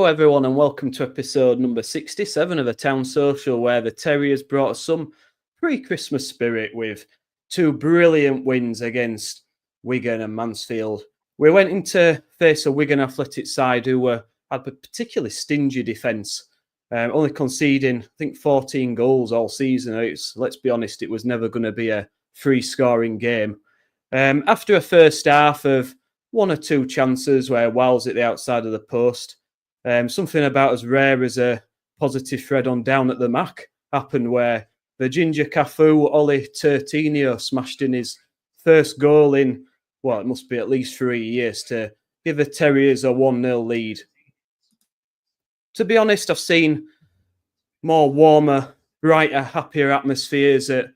Hello everyone and welcome to episode number 67 of the Town Social, where the Terriers brought us some pre-Christmas spirit with two brilliant wins against Wigan and Mansfield. We went into face a Wigan Athletic side who had a particularly stingy defence, only conceding, I think, 14 goals all season. Let's be honest, it was never going to be a free-scoring game. After a first half of one or two chances where Wiles at the outside of the post, something about as rare as a positive thread on Down at the Mac happened, where the Ginger Cafu Ollie Tertinio smashed in his first goal in, well, it must be at least 3 years, to give the Terriers a 1-0 lead. To be honest, I've seen more warmer, brighter, happier atmospheres at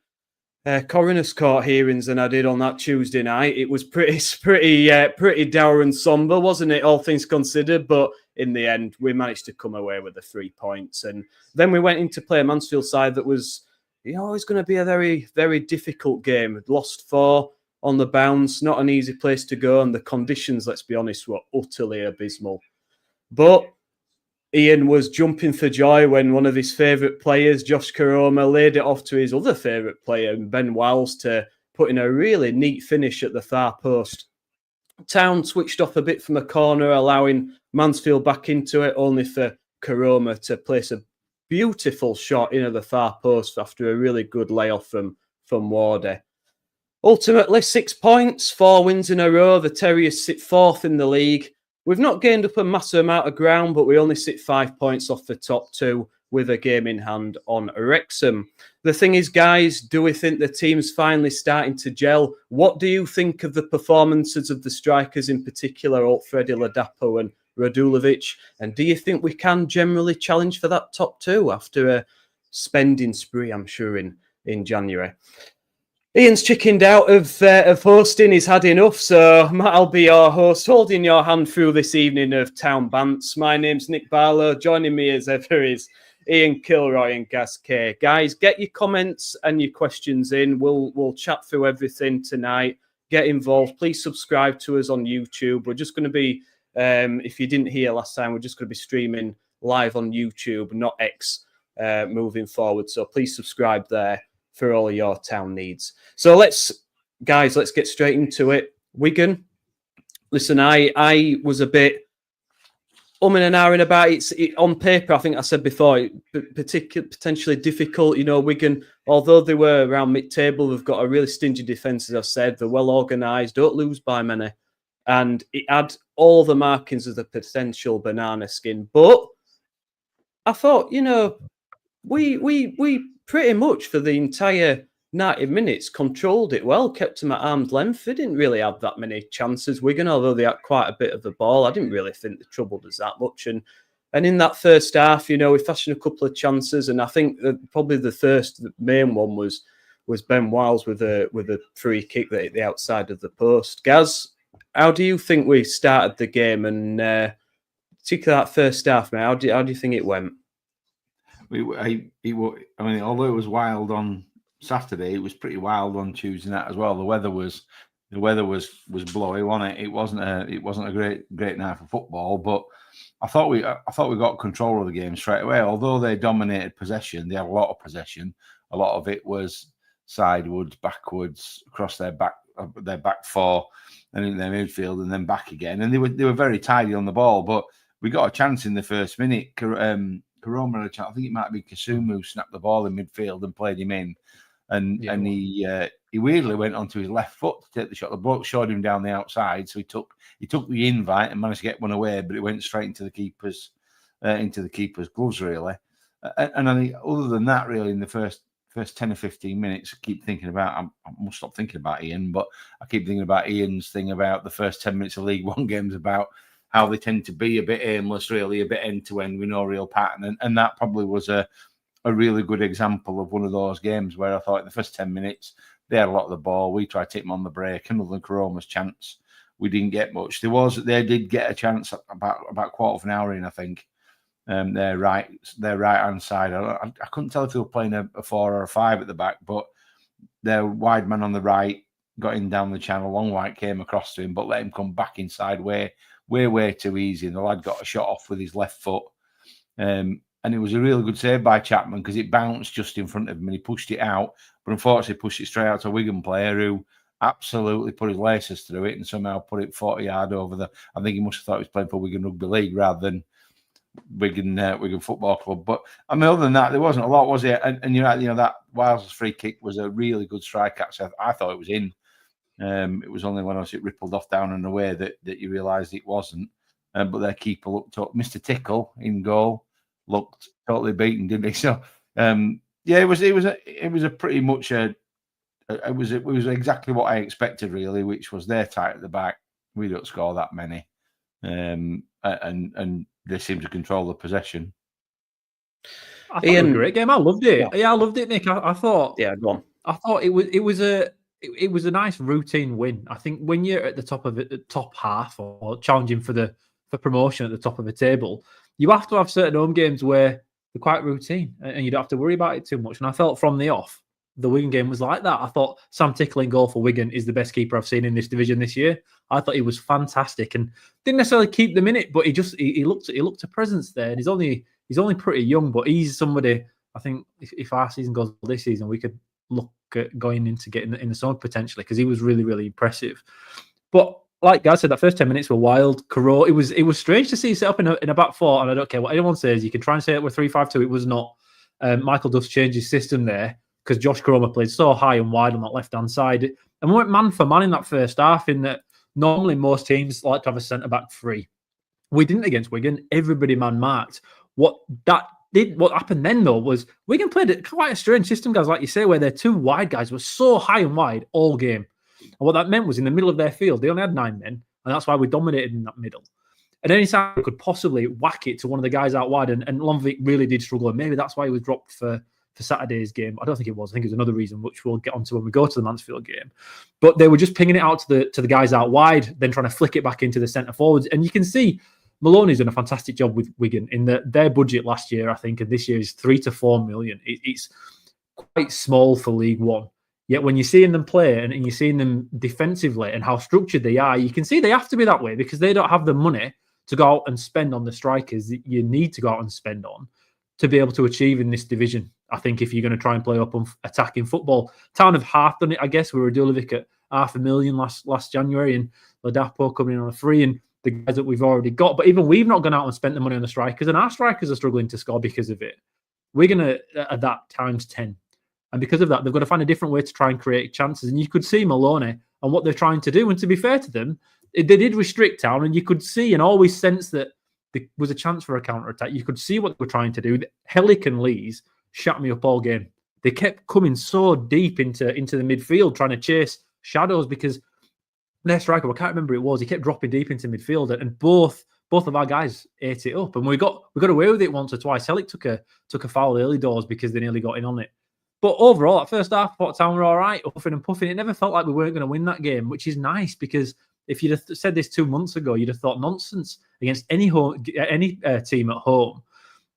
Coroner's Court hearings than I did on that Tuesday night. It was pretty dour and sombre, wasn't it, all things considered? But in the end, we managed to come away with the 3 points. And then we went into play a Mansfield side that was, always going to be a very, very difficult game. Lost 4 on the bounce, not an easy place to go. And the conditions, let's be honest, were utterly abysmal. But Ian was jumping for joy when one of his favourite players, Josh Karoma, laid it off to his other favourite player, Ben Wiles, to put in a really neat finish at the far post. Town switched off a bit from a corner, allowing Mansfield back into it, only for Karoma to place a beautiful shot in at the far post after a really good layoff from Wardy. Ultimately, 6 points, 4 wins in a row. The Terriers sit 4th in the league. We've not gained up a massive amount of ground, but we only sit 5 points off the top 2 with a game in hand on Wrexham. The thing is, guys, do we think the team's finally starting to gel? What do you think of the performances of the strikers, in particular, Freddie Ladapo and Radulovic? And do you think we can generally challenge for that top 2 after a spending spree, I'm sure, in January? Ian's chickened out of hosting. He's had enough, so I'll be your host, holding your hand through this evening of Town Bants. My name's Nick Barlow. Joining me as ever is Ian Kilroy and Gaz Kay. Guys, get your comments and your questions in. We'll chat through everything tonight. Get involved. Please subscribe to us on YouTube. We're just going to be, if you didn't hear last time, we're just going to be streaming live on YouTube, not X, moving forward. So please subscribe there for all your Town needs. So let's get straight into it. Wigan. Listen, I was a bit and ahhing about it. On paper, I think I said before, potentially difficult. Wigan, although they were around mid-table, they've got a really stingy defence, as I've said. They're well organised, don't lose by many. And it had all the markings of the potential banana skin. But I thought, we pretty much for the entire 90 minutes controlled it well, kept them at arm's length. They didn't really have that many chances, Wigan, although they had quite a bit of the ball. I didn't really think they troubled us that much. And in that first half, we fashioned a couple of chances, and I think probably the main one was Ben Wiles with a free kick that hit the outside of the post. Gaz, how do you think we started the game, and particularly that first half, mate? How do you think it went? Although it was wild on Saturday, it was pretty wild on Tuesday night as well. The weather was blowy, wasn't it? It wasn't a great night for football, but I thought we got control of the game straight away. Although they dominated possession, they had a lot of possession. A lot of it was sidewards, backwards, across their back 4, and in their midfield, and then back again. And they were very tidy on the ball. But we got a chance in the first minute. Karoma had a chance. I think it might be Kasumu who snapped the ball in midfield and played him in, and he weirdly went onto his left foot to take the shot. The bloke showed him down the outside, so he took the invite and managed to get one away, but it went straight into the keeper's gloves, really. And I think other than that, really, in the first 10 or 15 minutes, I keep thinking about. I must stop thinking about Ian, but I keep thinking about Ian's thing about the first 10 minutes of League One games, about how they tend to be a bit aimless, really, a bit end-to-end with no real pattern. And that probably was a really good example of one of those games where I thought in the first 10 minutes, they had a lot of the ball. We tried to take them on the break. And other than Karoma's chance, we didn't get much. They did get a chance about quarter of an hour in, I think. Their right-hand side. I couldn't tell if they were playing a 4 or a 5 at the back, but their wide man on the right got in down the channel. Long White came across to him, but let him come back inside way way too easy. And the lad got a shot off with his left foot. And it was a really good save by Chapman because it bounced just in front of him and he pushed it out. But unfortunately, pushed it straight out to a Wigan player who absolutely put his laces through it and somehow put it 40 yards over the. I think he must have thought he was playing for Wigan Rugby League rather than Wigan Football Club. But I mean, other than that, there wasn't a lot, was it? And you know that Wiles' free kick was a really good strike. Actually, I thought it was in. It was only when it rippled off down and away that you realised it wasn't. But their keeper looked up. Mr. Tickle in goal looked totally beaten, didn't he? So yeah, it was a pretty much it was exactly what I expected, really, which was they're tight at the back. We don't score that many, and they seem to control the possession. I thought it was a great game. I loved it. Yeah, I loved it, Nick. I thought. Yeah, go on. I thought it was a nice routine win. I think when you're at the top of it, the top half, or challenging for promotion at the top of the table, you have to have certain home games where they're quite routine and you don't have to worry about it too much. And I felt from the off, the Wigan game was like that. I thought Sam Tickle in goal for Wigan is the best keeper I've seen in this division this year. I thought he was fantastic and didn't necessarily keep them in it, but he looked a presence there. And he's only pretty young, but he's somebody. I think if our season goes well this season, we could look at going into getting in the zone potentially because he was really, really impressive. But like Gaz said, that first 10 minutes were wild. Caro, it was strange to see set up in a back four, and I don't care what anyone says. You can try and say it with 3-5-2. It was not. Michael Duff's changed his system there because Josh Koroma played so high and wide on that left-hand side. And we went man for man in that first half in that normally most teams like to have a centre-back free. We didn't against Wigan. Everybody man-marked. What happened then, though, was Wigan played quite a strange system, guys, like you say, where their two wide guys were so high and wide all game. And what that meant was in the middle of their field, they only had 9 men, and that's why we dominated in that middle. And any time we could possibly whack it to one of the guys out wide, and Lonvic really did struggle, and maybe that's why he was dropped for Saturday's game. I don't think it was. I think it was another reason, which we'll get onto when we go to the Mansfield game. But they were just pinging it out to the guys out wide, then trying to flick it back into the centre forwards. And you can see Maloney's done a fantastic job with Wigan in their budget last year, I think, and this year is 3 to 4 million. It's quite small for League One. Yet when you're seeing them play and you're seeing them defensively and how structured they are, you can see they have to be that way because they don't have the money to go out and spend on the strikers that you need to go out and spend on to be able to achieve in this division. I think if you're going to try and play up on attacking football, Town have half done it, I guess. We were Radulovic at $500,000 last January and Ladapo coming in on a free and the guys that we've already got. But even we've not gone out and spent the money on the strikers and our strikers are struggling to score because of it. We're going to at that times 10. And because of that, they've got to find a different way to try and create chances. And you could see Maloney and what they're trying to do. And to be fair to them, they did restrict Town. And you could see and always sense that there was a chance for a counter-attack. You could see what they were trying to do. Hellick and Lees shut me up all game. They kept coming so deep into the midfield, trying to chase shadows because their striker, I can't remember who it was, he kept dropping deep into midfield. And both of our guys ate it up. And we got away with it once or twice. Hellick took a foul early doors because they nearly got in on it. But overall, at first half, Port Town were all right, huffing and puffing. It never felt like we weren't going to win that game, which is nice because if you'd have said this 2 months ago, you'd have thought nonsense against any team at home.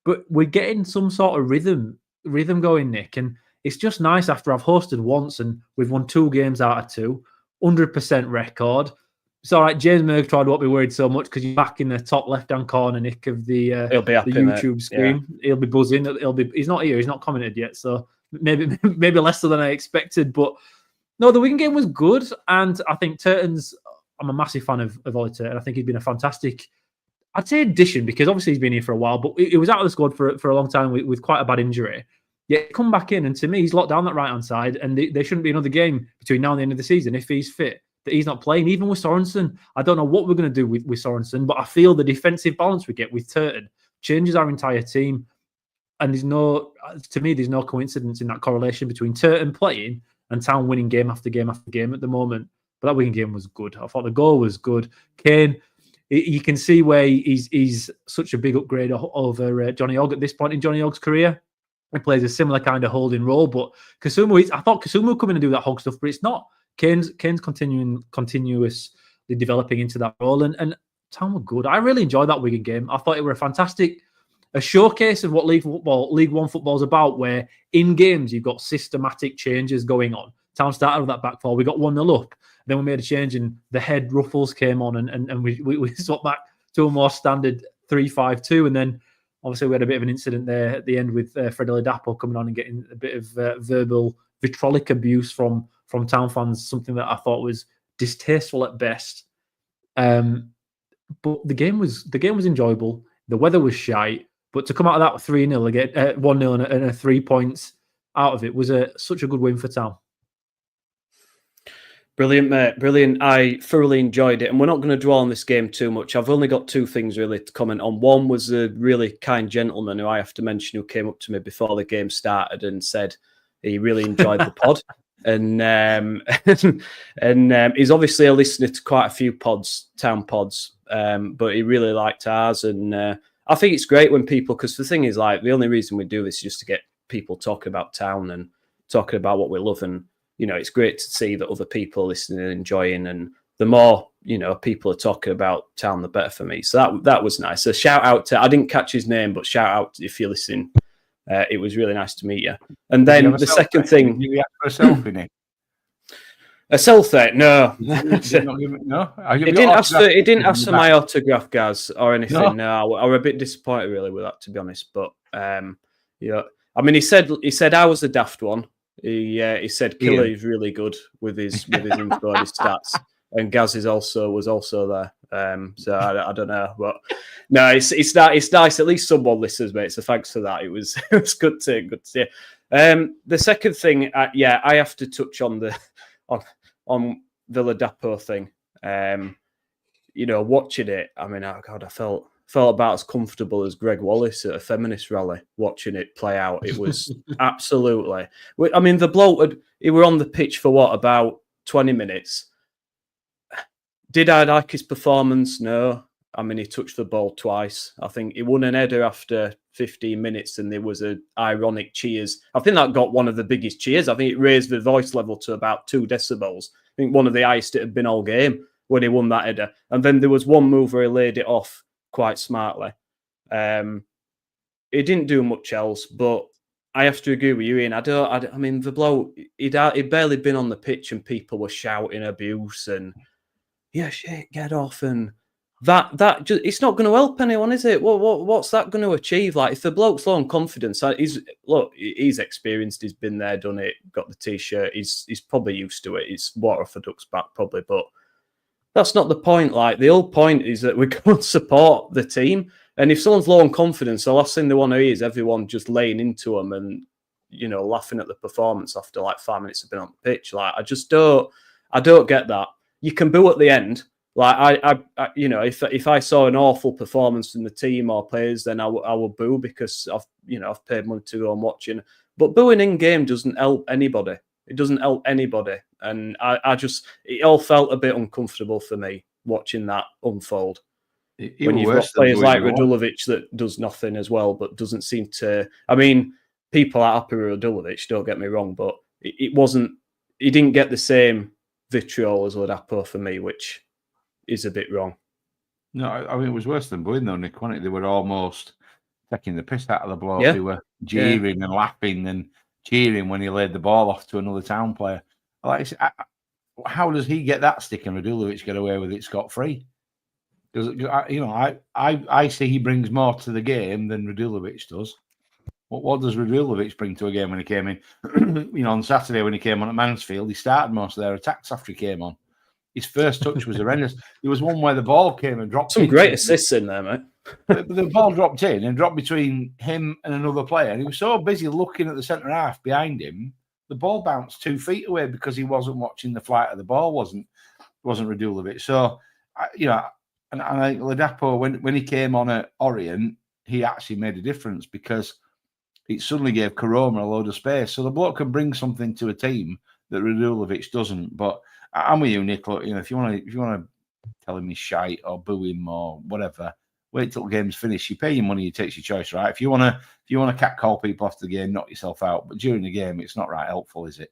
But we're getting some sort of rhythm going, Nick. And it's just nice after I've hosted once and we've won 2 games out of 2, 100% record. It's all right. James Murgatroyd won't be worried so much because you're back in the top left-hand corner, Nick, of the YouTube screen. Yeah. He'll be buzzing. He's not here. He's not commented yet, so maybe less so than I expected. But no, the Wigan game was good, and I think Turton's. I'm a massive fan of Ollie Turton. I think he's been a fantastic, I'd say, addition because obviously he's been here for a while, but he was out of the squad for a long time with quite a bad injury. Yet come back in, and to me, he's locked down that right-hand side, and there shouldn't be another game between now and the end of the season if he's fit that he's not playing. Even with Sorensen, I don't know what we're going to do with Sorensen, but I feel the defensive balance we get with Turton changes our entire team. And there's no coincidence in that correlation between Turton playing and Town winning game after game after game at the moment. But that Wigan game was good. I thought the goal was good. Kane, you can see where he's such a big upgrade over Johnny Ogg at this point in Johnny Ogg's career. He plays a similar kind of holding role, but I thought Kasumu would come in and do that Hogg stuff, but it's not. Kane's continuously developing into that role, and Town were good. I really enjoyed that Wigan game. I thought it were a showcase of what League One football is about, where in games you've got systematic changes going on. Town started with that back four. We got 1-0 up. Then we made a change and the head ruffles came on and we swapped back to a more standard 3-5-2. And then obviously we had a bit of an incident there at the end with Freddie Ladapo coming on and getting a bit of verbal vitriolic abuse from Town fans, something that I thought was distasteful at best. But the game was enjoyable. The weather was shite, but to come out of that 3-0 again, 1-0 and 3 points out of it was such a good win for Town. Brilliant, mate. Brilliant. I thoroughly enjoyed it. And we're not going to dwell on this game too much. I've only got two things really to comment on. One was a really kind gentleman who I have to mention who came up to me before the game started and said he really enjoyed the pod. And he's obviously a listener to quite a few Town pods, but he really liked ours. And I think it's great when people, because the thing is, like, the only reason we do this is just to get people talking about Town and talking about what we love. And it's great to see that other people are listening and enjoying. And the more, people are talking about Town, the better for me. So that was nice. So shout out to, I didn't catch his name, but shout out if you're listening. It was really nice to meet you. And then the second thing. Did you ask for a selfie, Nick? A selfie? No. No? He didn't ask for my autograph, Gaz, or anything. No, I was a bit disappointed really with that, to be honest. But yeah, I mean, he said I was the daft one. He said Killer is really good with his info and his stats, and Gaz was also there. So I don't know, but no, it's nice. At least someone listens, mate. So thanks for that. It was good to see. The second thing, I have to touch on the Ladapo thing. Watching it, I mean, oh God, I felt about as comfortable as Greg Wallace at a feminist rally watching it play out. It was absolutely. I mean, the bloke he were on the pitch for what, about 20 minutes. Did I like his performance? No. I mean, he touched the ball twice. I think he won an header after 15 minutes and there was a ironic cheers. I think that got one of the biggest cheers. I think it raised the voice level to about 2 decibels. I think one of the highest it had been all game when he won that header. And then there was one move where he laid it off quite smartly. He didn't do much else, but I have to agree with you, Ian. I mean, the bloke, he'd barely been on the pitch and people were shouting abuse and shit, get off, and that just, it's not going to help anyone, is it? What's that going to achieve? Like, if the bloke's low on confidence, he's experienced, he's been there, done it, got the t-shirt, he's probably used to it. It's water off a duck's back, probably, but that's not the point. Like, the whole point is that we go and support the team, and if someone's low on confidence, the last thing they want to hear is everyone just laying into them and laughing at the performance after like 5 minutes of being on the pitch. Like, I don't get that. You can boo at the end. Like, if I saw an awful performance from the team or players, then I will boo because I've paid money to go and watching. But booing in game doesn't help anybody. It doesn't help anybody, and it all felt a bit uncomfortable for me watching that unfold. When you've got players like Radulovic that does nothing as well, but doesn't seem to. I mean, people are happy with Radulovic. Don't get me wrong, but it wasn't. He didn't get the same vitriol as Ladapo for me, which is a bit wrong. No, I mean, it was worse than booing though, Nick, wasn't it? They were almost taking the piss out of the bloke. Yeah. They were jeering and laughing and cheering when he laid the ball off to another Town player. Like, how does he get that stick and Radulovic get away with it scot-free? Because I see he brings more to the game than Radulovic does. What does Radulovic bring to a game when he came in? On Saturday when he came on at Mansfield, he started most of their attacks after he came on. His first touch was horrendous. There was one where the ball came and dropped. Some great assists in there, mate. The ball dropped in and dropped between him and another player. And he was so busy looking at the centre half behind him, the ball bounced 2 feet away because he wasn't watching the flight of the ball. Wasn't Radulovic. So, and I think Ladapo, when he came on at Orient, he actually made a difference because it suddenly gave Karoma a load of space. So the bloke can bring something to a team that Radulovic doesn't. But I'm with you, Nick. Look, if you want to tell him he's shite or boo him or whatever, wait till the game's finished. You pay your money, you take your choice, right? If you want to catcall people after the game, knock yourself out. But during the game, it's not right helpful, is it?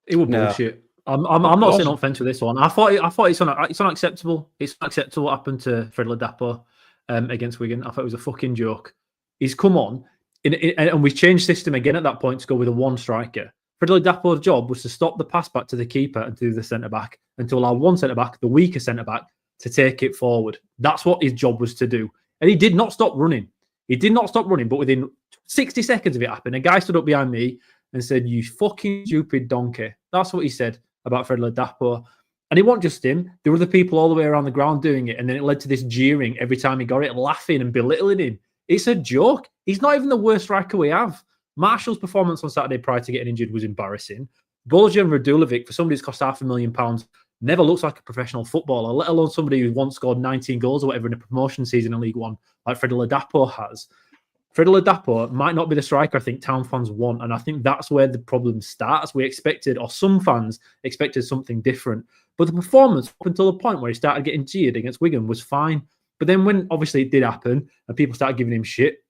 It would bullshit. I'm not saying offense with this one. I thought it's unacceptable. It's unacceptable what happened to Fred Ladapo against Wigan. I thought it was a fucking joke. He's come on, and we changed system again at that point to go with a one striker Freddie Dapo's job was to stop the pass back to the keeper and to the centre-back, and to allow one centre-back, the weaker centre-back, to take it forward. That's what his job was to do. And he did not stop running. He did not stop running, but within 60 seconds of it happened, a guy stood up behind me and said, "You fucking stupid donkey." That's what he said about Freddie Dapo. And it wasn't just him. There were other people all the way around the ground doing it. And then it led to this jeering every time he got it, laughing and belittling him. It's a joke. He's not even the worst striker we have. Marshall's performance on Saturday prior to getting injured was embarrassing. Bojan Radulovic, for somebody who's cost £500,000, never looks like a professional footballer, let alone somebody who once scored 19 goals or whatever in a promotion season in League One, like Freddie Dapo has. Freddie Dapo might not be the striker I think town fans want, and I think that's where the problem starts. We expected, or some fans expected, something different. But the performance up until the point where he started getting jeered against Wigan was fine. But then when obviously it did happen and people started giving him shit,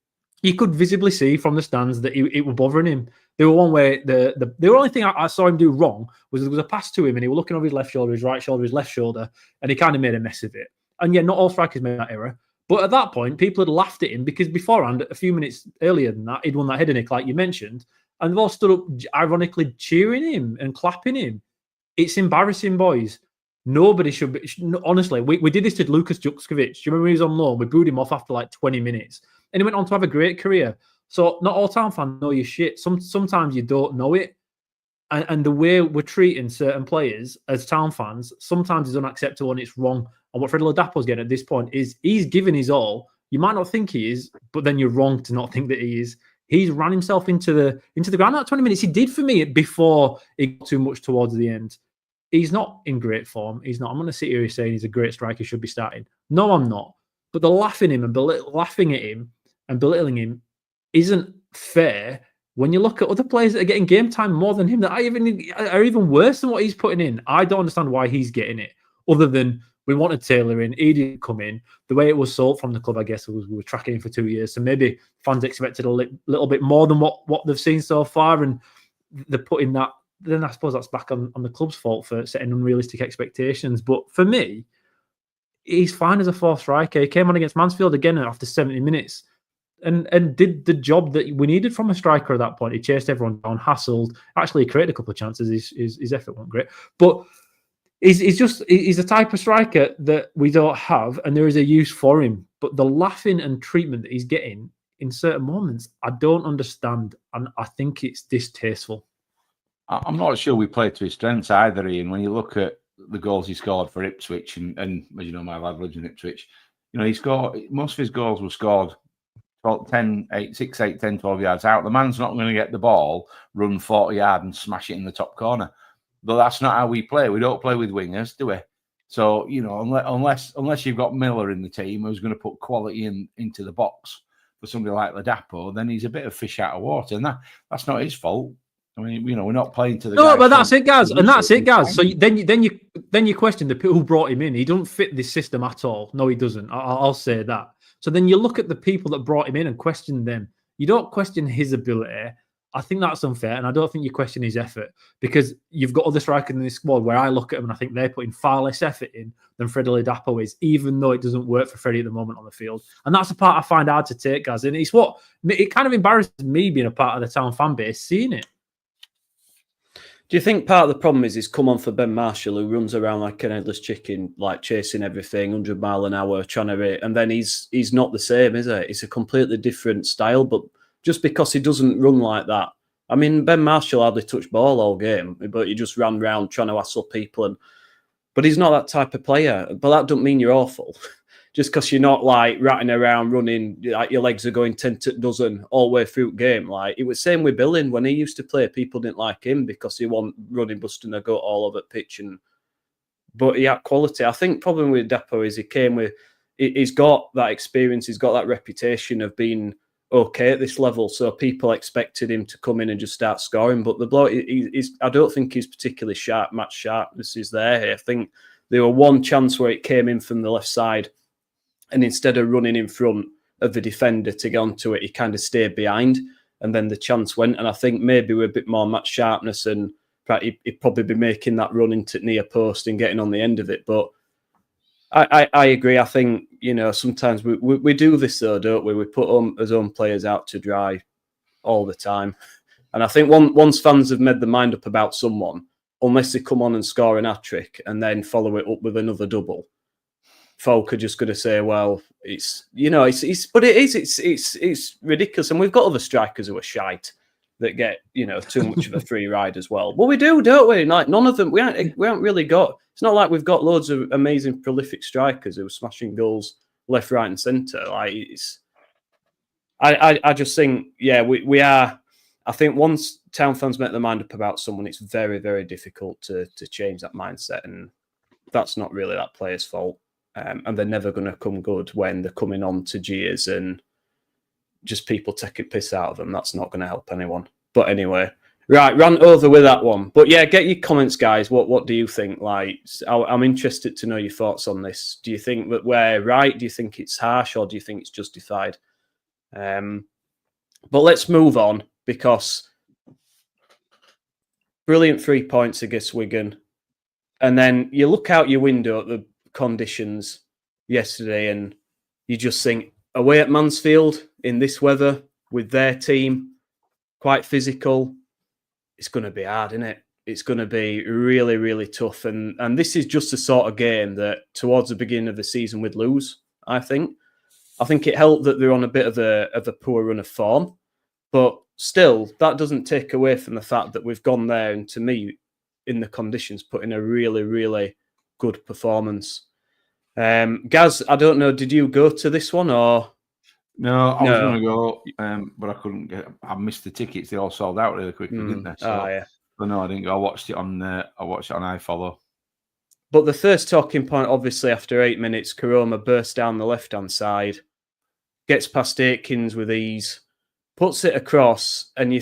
you could visibly see from the stands that it was bothering him. There were one way the only thing I saw him do wrong was there was a pass to him and he was looking over his left shoulder, his right shoulder, his left shoulder, and he kind of made a mess of it. And yeah, not all strikers made that error. But at that point, people had laughed at him because beforehand, a few minutes earlier than that, he'd won that header nick, like you mentioned, and they've all stood up ironically cheering him and clapping him. It's embarrassing, boys. Nobody should be. Honestly, we did this to Lucas Jukovic. Do you remember when he was on loan? We booed him off after like 20 minutes. And he went on to have a great career. So not all town fans know your shit. Sometimes you don't know it. And the way we're treating certain players as town fans sometimes is unacceptable and it's wrong. And what Freddie Dapo's getting at this point is he's giving his all. You might not think he is, but then you're wrong to not think that he is. He's ran himself into the ground. That 20 minutes he did for me before it got too much towards the end. He's not in great form. He's not. I'm going to sit here saying he's a great striker. He should be starting. No, I'm not. But the laughing at him and belittling him isn't fair when you look at other players that are getting game time more than him that are even worse than what he's putting in. I don't understand why he's getting it, other than we wanted Taylor in. He didn't come in. The way it was sold from the club, I guess, was we were tracking him for 2 years. So maybe fans expected a little bit more than what they've seen so far, and they're putting that. Then I suppose that's back on the club's fault for setting unrealistic expectations. But for me, he's fine as a fourth striker. He came on against Mansfield again after 70 minutes and did the job that we needed from a striker at that point. He chased everyone down, hassled. Actually, he created a couple of chances. His effort wasn't great. But he's a type of striker that we don't have, and there is a use for him. But the laughing and treatment that he's getting in certain moments, I don't understand. And I think it's distasteful. I'm not sure we played to his strengths either, Ian. When you look at the goals he scored for Ipswich, and as you know, my lad lives in Ipswich, he scored, most of his goals were scored 6, 8, 10, 12 yards out. The man's not going to get the ball, run 40 yards and smash it in the top corner. But that's not how we play. We don't play with wingers, do we? So, unless you've got Miller in the team who's going to put quality into the box for somebody like Ladapo, then he's a bit of fish out of water. And that's not his fault. I mean, we're not playing to the. No, but that's it, Gaz. And that's it, Gaz. So then you question the people who brought him in. He doesn't fit this system at all. No, he doesn't. I'll say that. So then you look at the people that brought him in and question them. You don't question his ability. I think that's unfair, and I don't think you question his effort, because you've got other strikers in this squad where I look at them and I think they're putting far less effort in than Freddie Dapo is, even though it doesn't work for Freddie at the moment on the field. And that's the part I find hard to take, Gaz. And it's what it kind of embarrasses me being a part of the town fan base, seeing it. Do you think part of the problem is he's come on for Ben Marshall, who runs around like an headless chicken, like chasing everything, 100 mile an hour, trying to hit, and then he's not the same, is it? It's a completely different style, but just because he doesn't run like that. I mean, Ben Marshall hardly touched ball all game, but he just ran around trying to hassle people. But he's not that type of player. But that doesn't mean you're awful. Just because you're not like ratting around, running, like your legs are going 10 to dozen all the way through the game. Like it was same with Billing when he used to play. People didn't like him because he wasn't running, busting a gut all over the pitch. But he had quality. I think problem with Dapo is he's got that experience. He's got that reputation of being okay at this level. So people expected him to come in and just start scoring. But the bloke, I don't think he's particularly sharp. Match sharpness is there. I think there was one chance where it came in from the left side, and instead of running in front of the defender to get onto it, he kind of stayed behind, and then the chance went. And I think maybe with a bit more match sharpness, and he'd probably be making that run into near post and getting on the end of it. But I agree. I think, sometimes we do this though, don't we? We put his own players out to dry all the time. And I think once fans have made their mind up about someone, unless they come on and score an hat-trick and then follow it up with another double, folk are just going to say, well, it's ridiculous. And we've got other strikers who are shite that get, too much of a free ride as well. But we do, don't we? Like, none of them, we haven't really got, it's not like we've got loads of amazing prolific strikers who are smashing goals left, right and centre. Like, I just think, we are, I think once Town fans make their mind up about someone, it's very, very difficult to change that mindset. And that's not really that player's fault. And they're never going to come good when they're coming on to jeers and just people taking piss out of them. That's not going to help anyone. But anyway, right, rant over with that one. But yeah, get your comments, guys. What do you think? Like, I'm interested to know your thoughts on this. Do you think that we're right? Do you think it's harsh, or do you think it's justified? But let's move on, because brilliant 3 points against Wigan. And then you look out your window at the conditions yesterday and you just think, away at Mansfield in this weather with their team, quite physical, it's going to be hard, isn't it? It's going to be really, really tough. And this is just the sort of game that towards the beginning of the season we'd lose, I think. I think it helped that they're on a bit of a poor run of form. But still, that doesn't take away from the fact that we've gone there and, to me, in the conditions, put in a really, really good performance. Gaz, I don't know, did you go to this one or? No, I was going to go, but I couldn't I missed the tickets. They all sold out really quickly, didn't they? So, yeah. But no, I didn't go. I watched it on iFollow. But the first talking point, obviously, after 8 minutes, Karoma bursts down the left-hand side, gets past Aikens with ease, puts it across, and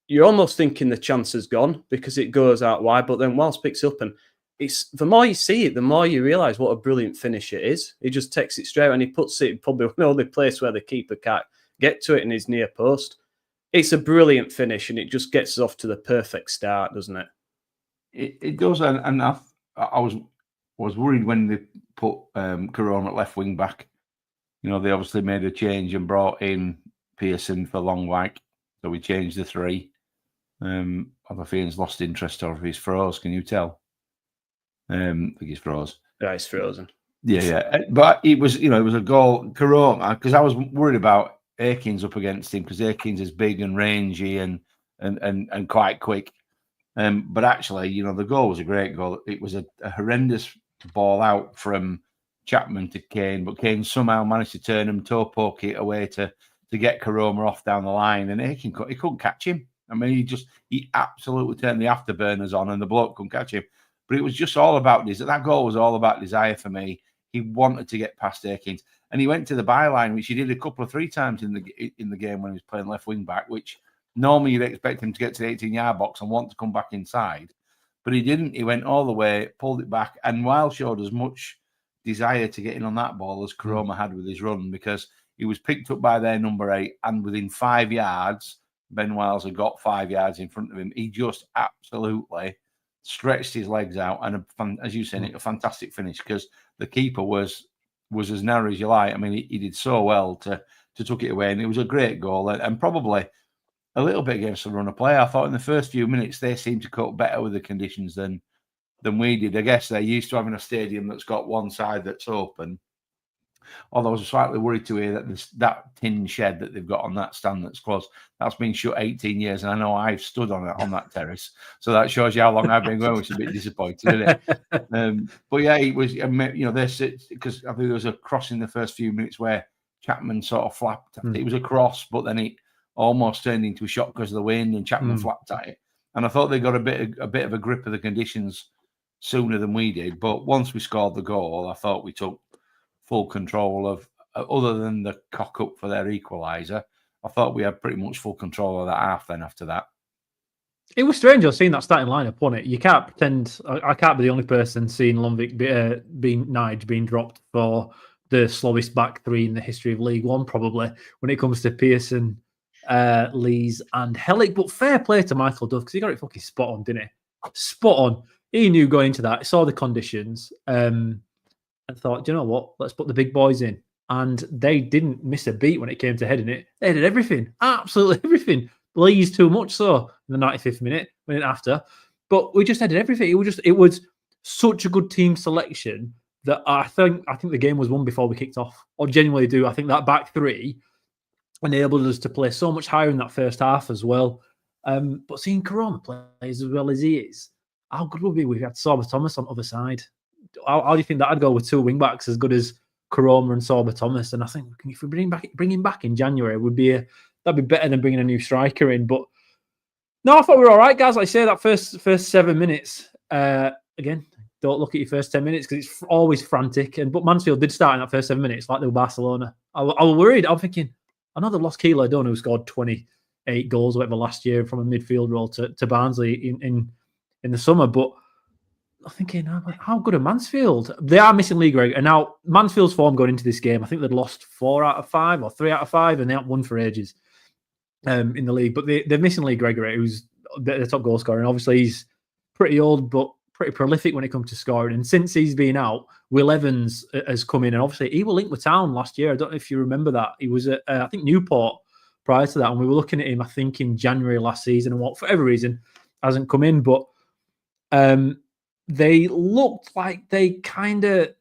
you're almost thinking the chance has gone because it goes out wide, but then Wells picks up, and it's the more you see it, the more you realise what a brilliant finish it is. He just takes it straight and he puts it probably the only place where the keeper can't get to it in his near post. It's a brilliant finish, and it just gets us off to the perfect start, doesn't it? It does, and I was worried when they put Karoma at left wing back. They obviously made a change and brought in Pearson for Longwhite, so we changed the three. Other fans lost interest, or if he's froze, can you tell? I think he's froze. Yeah, he's frozen. Yeah. But it was, it was a goal. Karoma, because I was worried about Aikens up against him, because Aikens is big and rangy and quite quick. But actually, the goal was a great goal. It was a horrendous ball out from Chapman to Kane, but Kane somehow managed to turn him, toe poke it away to get Karoma off down the line, and Aikens he couldn't catch him. I mean, he absolutely turned the afterburners on, and the bloke couldn't catch him. But it was just all about this. That goal was all about desire for me. He wanted to get past Aikens, and he went to the byline, which he did a couple of 3 times in the game when he was playing left wing back, which normally you'd expect him to get to the 18-yard box and want to come back inside. But he didn't. He went all the way, pulled it back, and Wild showed as much desire to get in on that ball as Karoma had with his run, because he was picked up by their number 8, and within 5 yards, Ben Wiles had got 5 yards in front of him. He just absolutely stretched his legs out, and as you said, a fantastic finish, because the keeper was as narrow as you like. I mean, he did so well to tuck it away, and it was a great goal, and probably a little bit against the run of play. I thought in the first few minutes they seemed to cope better with the conditions than we did. I guess they're used to having a stadium that's got one side that's open. Although I was slightly worried to hear that that tin shed that they've got on that stand that's closed, that's been shut 18 years, and I know I've stood on that terrace, so that shows you how long I've been going, which is a bit disappointing, isn't it? But yeah, it was, because I think there was a cross in the first few minutes where Chapman sort of flapped. It was a cross, but then it almost turned into a shot because of the wind, and Chapman flapped at it. And I thought they got a bit of a grip of the conditions sooner than we did. But once we scored the goal, I thought we took full control of, other than the cock up for their equaliser, I thought we had pretty much full control of that half then after that. It was strange seeing that starting lineup, wasn't it? You can't pretend, I can't be the only person seeing Lundvik being dropped for the slowest back 3 in the history of League One, probably, when it comes to Pearson, Lees and Hellick. But fair play to Michael Duff, because he got it fucking spot on, didn't he? Spot on. He knew going into that, saw the conditions, and thought, do you know what? Let's put the big boys in. And they didn't miss a beat when it came to heading it. They did everything, absolutely everything. Lee's too much so in the 95th minute after. But we just headed everything. It was such a good team selection that I think the game was won before we kicked off. I genuinely do. I think that back three enabled us to play so much higher in that first half as well. But seeing Koroma play as well as he is, how good would it be if we had Sorba Thomas on the other side? How do you think that'd go with two wing backs as good as Koroma and Sorba Thomas? And I think if we bring him back in January, that'd be better than bringing a new striker in. But no, I thought we were all right, guys. Like I say, that first 7 minutes. Again, don't look at your first 10 minutes because it's always frantic. But Mansfield did start in that first 7 minutes like they were Barcelona. I was worried. I'm thinking, I know they've lost Keeler Dunn, who scored 28 goals or whatever last year from a midfield role to Barnsley in the summer. But I'm thinking, how good are Mansfield? They are missing Lee Gregor. And now Mansfield's form going into this game, I think they'd lost 4 out of 5 or 3 out of 5, and they haven't won for ages in the league. But they're missing Lee Gregor, who's the top goal scorer. And obviously he's pretty old, but pretty prolific when it comes to scoring. And since he's been out, Will Evans has come in. And obviously he was linked with Town last year. I don't know if you remember that. He was at, I think, Newport prior to that. And we were looking at him, I think, in January last season. And for every reason, hasn't come in. But they looked like they kind of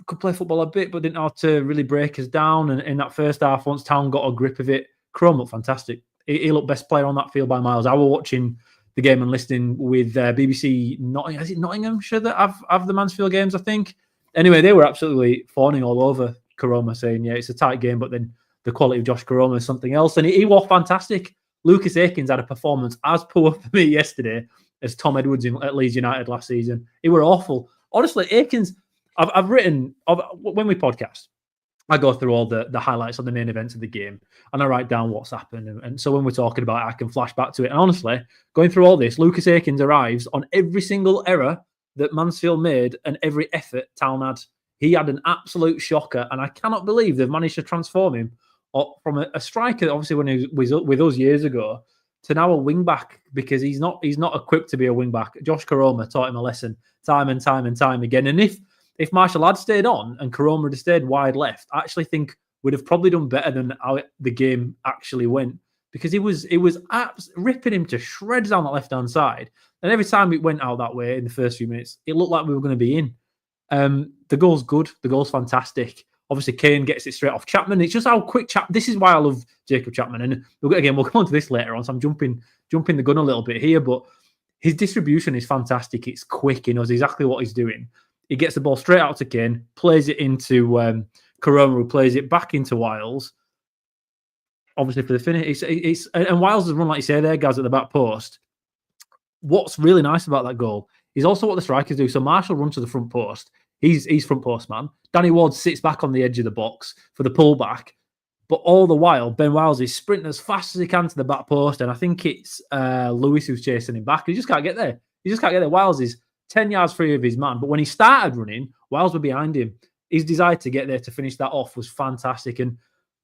could play football a bit, but didn't know how to really break us down. And in that first half, once Town got a grip of it, Chrome looked fantastic. He looked best player on that field by miles. I was watching the game and listening with BBC Nottingham. Is it Nottinghamshire that have the Mansfield games, I think? Anyway, they were absolutely fawning all over Koroma, saying, yeah, it's a tight game, but then the quality of Josh Koroma is something else. And he was fantastic. Lucas Akins had a performance as poor for me yesterday as Tom Edwards at Leeds United last season. He were awful. Honestly, Akins, I've written, when we podcast, I go through all the highlights on the main events of the game and I write down what's happened. And so when we're talking about it, I can flash back to it. And honestly, going through all this, Lucas Akins arrives on every single error that Mansfield made and every effort Town had. He had an absolute shocker. And I cannot believe they've managed to transform him from a striker, obviously, when he was with us years ago, to now a wing back, because he's not equipped to be a wing back. Josh Koroma taught him a lesson time and time and time again. And if Marshall had stayed on and Koroma had stayed wide left, I actually think would have probably done better than how the game actually went, because it was ripping him to shreds down that left hand side. And every time it went out that way in the first few minutes, it looked like we were going to be in. The goal's good. The goal's fantastic. Obviously, Kane gets it straight off Chapman. It's just how quick this is why I love Jacob Chapman. And we'll come on to this later on, so I'm jumping the gun a little bit here. But his distribution is fantastic. It's quick. He knows exactly what he's doing. He gets the ball straight out to Kane, plays it into Koroma, who plays it back into Wiles. Obviously, for the finish. And Wiles has run, like you say there, guys, at the back post. What's really nice about that goal is also what the strikers do. So Marshall runs to the front post. He's front post man. Danny Ward sits back on the edge of the box for the pullback. But all the while, Ben Wiles is sprinting as fast as he can to the back post. And I think it's Lewis who's chasing him back. He just can't get there. Wiles is 10 yards free of his man. But when he started running, Wiles were behind him. His desire to get there to finish that off was fantastic. And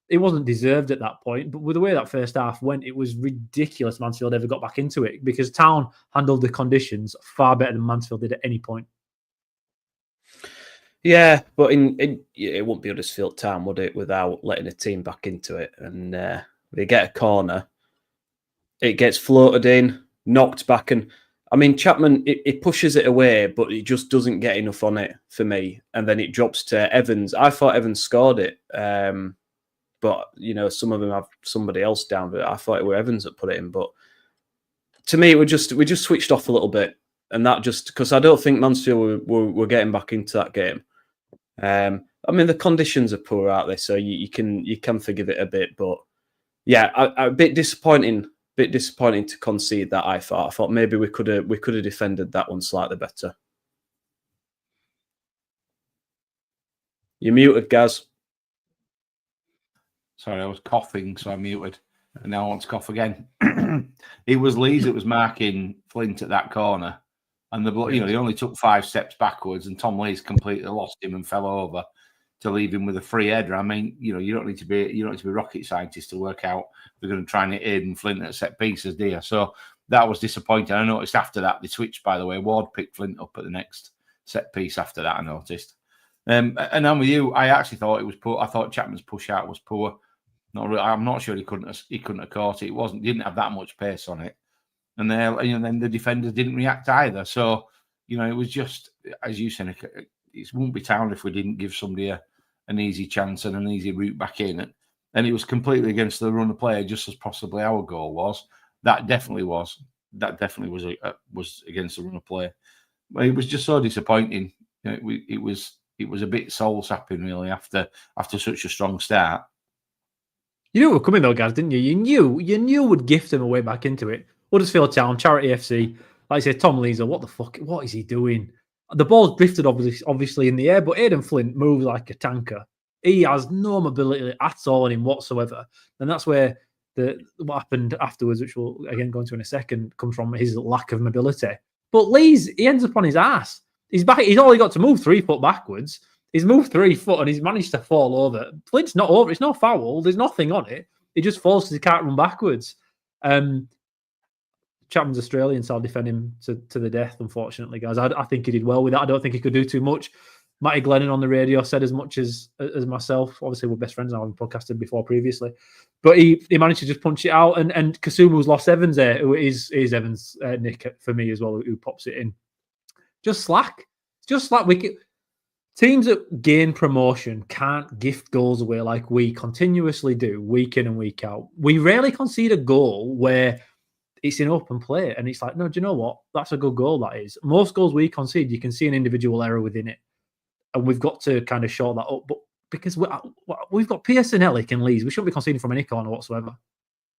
it wasn't deserved at that point. But with the way that first half went, it was ridiculous Mansfield ever got back into it, because Town handled the conditions far better than Mansfield did at any point. Yeah, but it wouldn't be Huddersfield Town, would it, without letting a team back into it? And they get a corner, it gets floated in, knocked back, and I mean Chapman, it pushes it away, but it just doesn't get enough on it for me. And then it drops to Evans. I thought Evans scored it, but some of them have somebody else down. But I thought it were Evans that put it in. But to me, we just switched off a little bit, and that just because I don't think Mansfield were getting back into that game. I mean, the conditions are poor out there, so you can forgive it a bit. But yeah, a bit disappointing to concede that. I thought maybe we could have defended that one slightly better. You're muted, Gaz. Sorry, I was coughing, so I muted, and now I want to cough again. It was Lees that was marking Flint at that corner. And he only took 5 steps backwards, and Tom Lees completely lost him and fell over to leave him with a free header. I mean, you don't need to be rocket scientists to work out they're going to try and hit Aidan Flint at set pieces, do you? So that was disappointing. I noticed after that they switched. By the way, Ward picked Flint up at the next set piece after that. I noticed. And I'm with you. I actually thought it was poor. I thought Chapman's push out was poor. Not really, I'm not sure he couldn't have caught it. Didn't have that much pace on it, and then the defenders didn't react either. So it was just, as you said, it wouldn't be Town if we didn't give somebody an easy chance and an easy route back in. And it was completely against the run of play, just as possibly our goal was. That definitely was. That definitely was against the run of play. But it was just so disappointing. It was a bit soul sapping really after such a strong start. You knew it were coming though, guys, didn't you? You knew would gift him a way back into it. Huddersfield Town, Charity FC. Like I said, Tom Leeser, what is he doing? The ball's drifted obviously in the air, but Aidan Flint moves like a tanker. He has no mobility at all in him whatsoever. And that's where what happened afterwards, which we'll again go into in a second, comes from his lack of mobility. But he ends up on his ass. He's only got to move 3 foot backwards. He's moved 3 foot and he's managed to fall over. Flint's not over. It's no foul. There's nothing on it. He just falls because he can't run backwards. Chapman's Australian, so I'll defend him to the death, unfortunately, guys. I think he did well with that. I don't think he could do too much. Matty Glennon on the radio said as much as myself. Obviously, we're best friends now. We've podcasted before previously. But he managed to just punch it out. And Kasumu's lost Evans there, who is Evans, Nick, for me as well, who pops it in. Just slack. Teams that gain promotion can't gift goals away like we continuously do week in and week out. We rarely concede a goal where it's in open play and it's like, no, do you know what? That's a good goal, that is. Most goals we concede, you can see an individual error within it. And we've got to kind of shore that up. But because we've got Pearson, Ellick and Lees, we shouldn't be conceding from any corner whatsoever.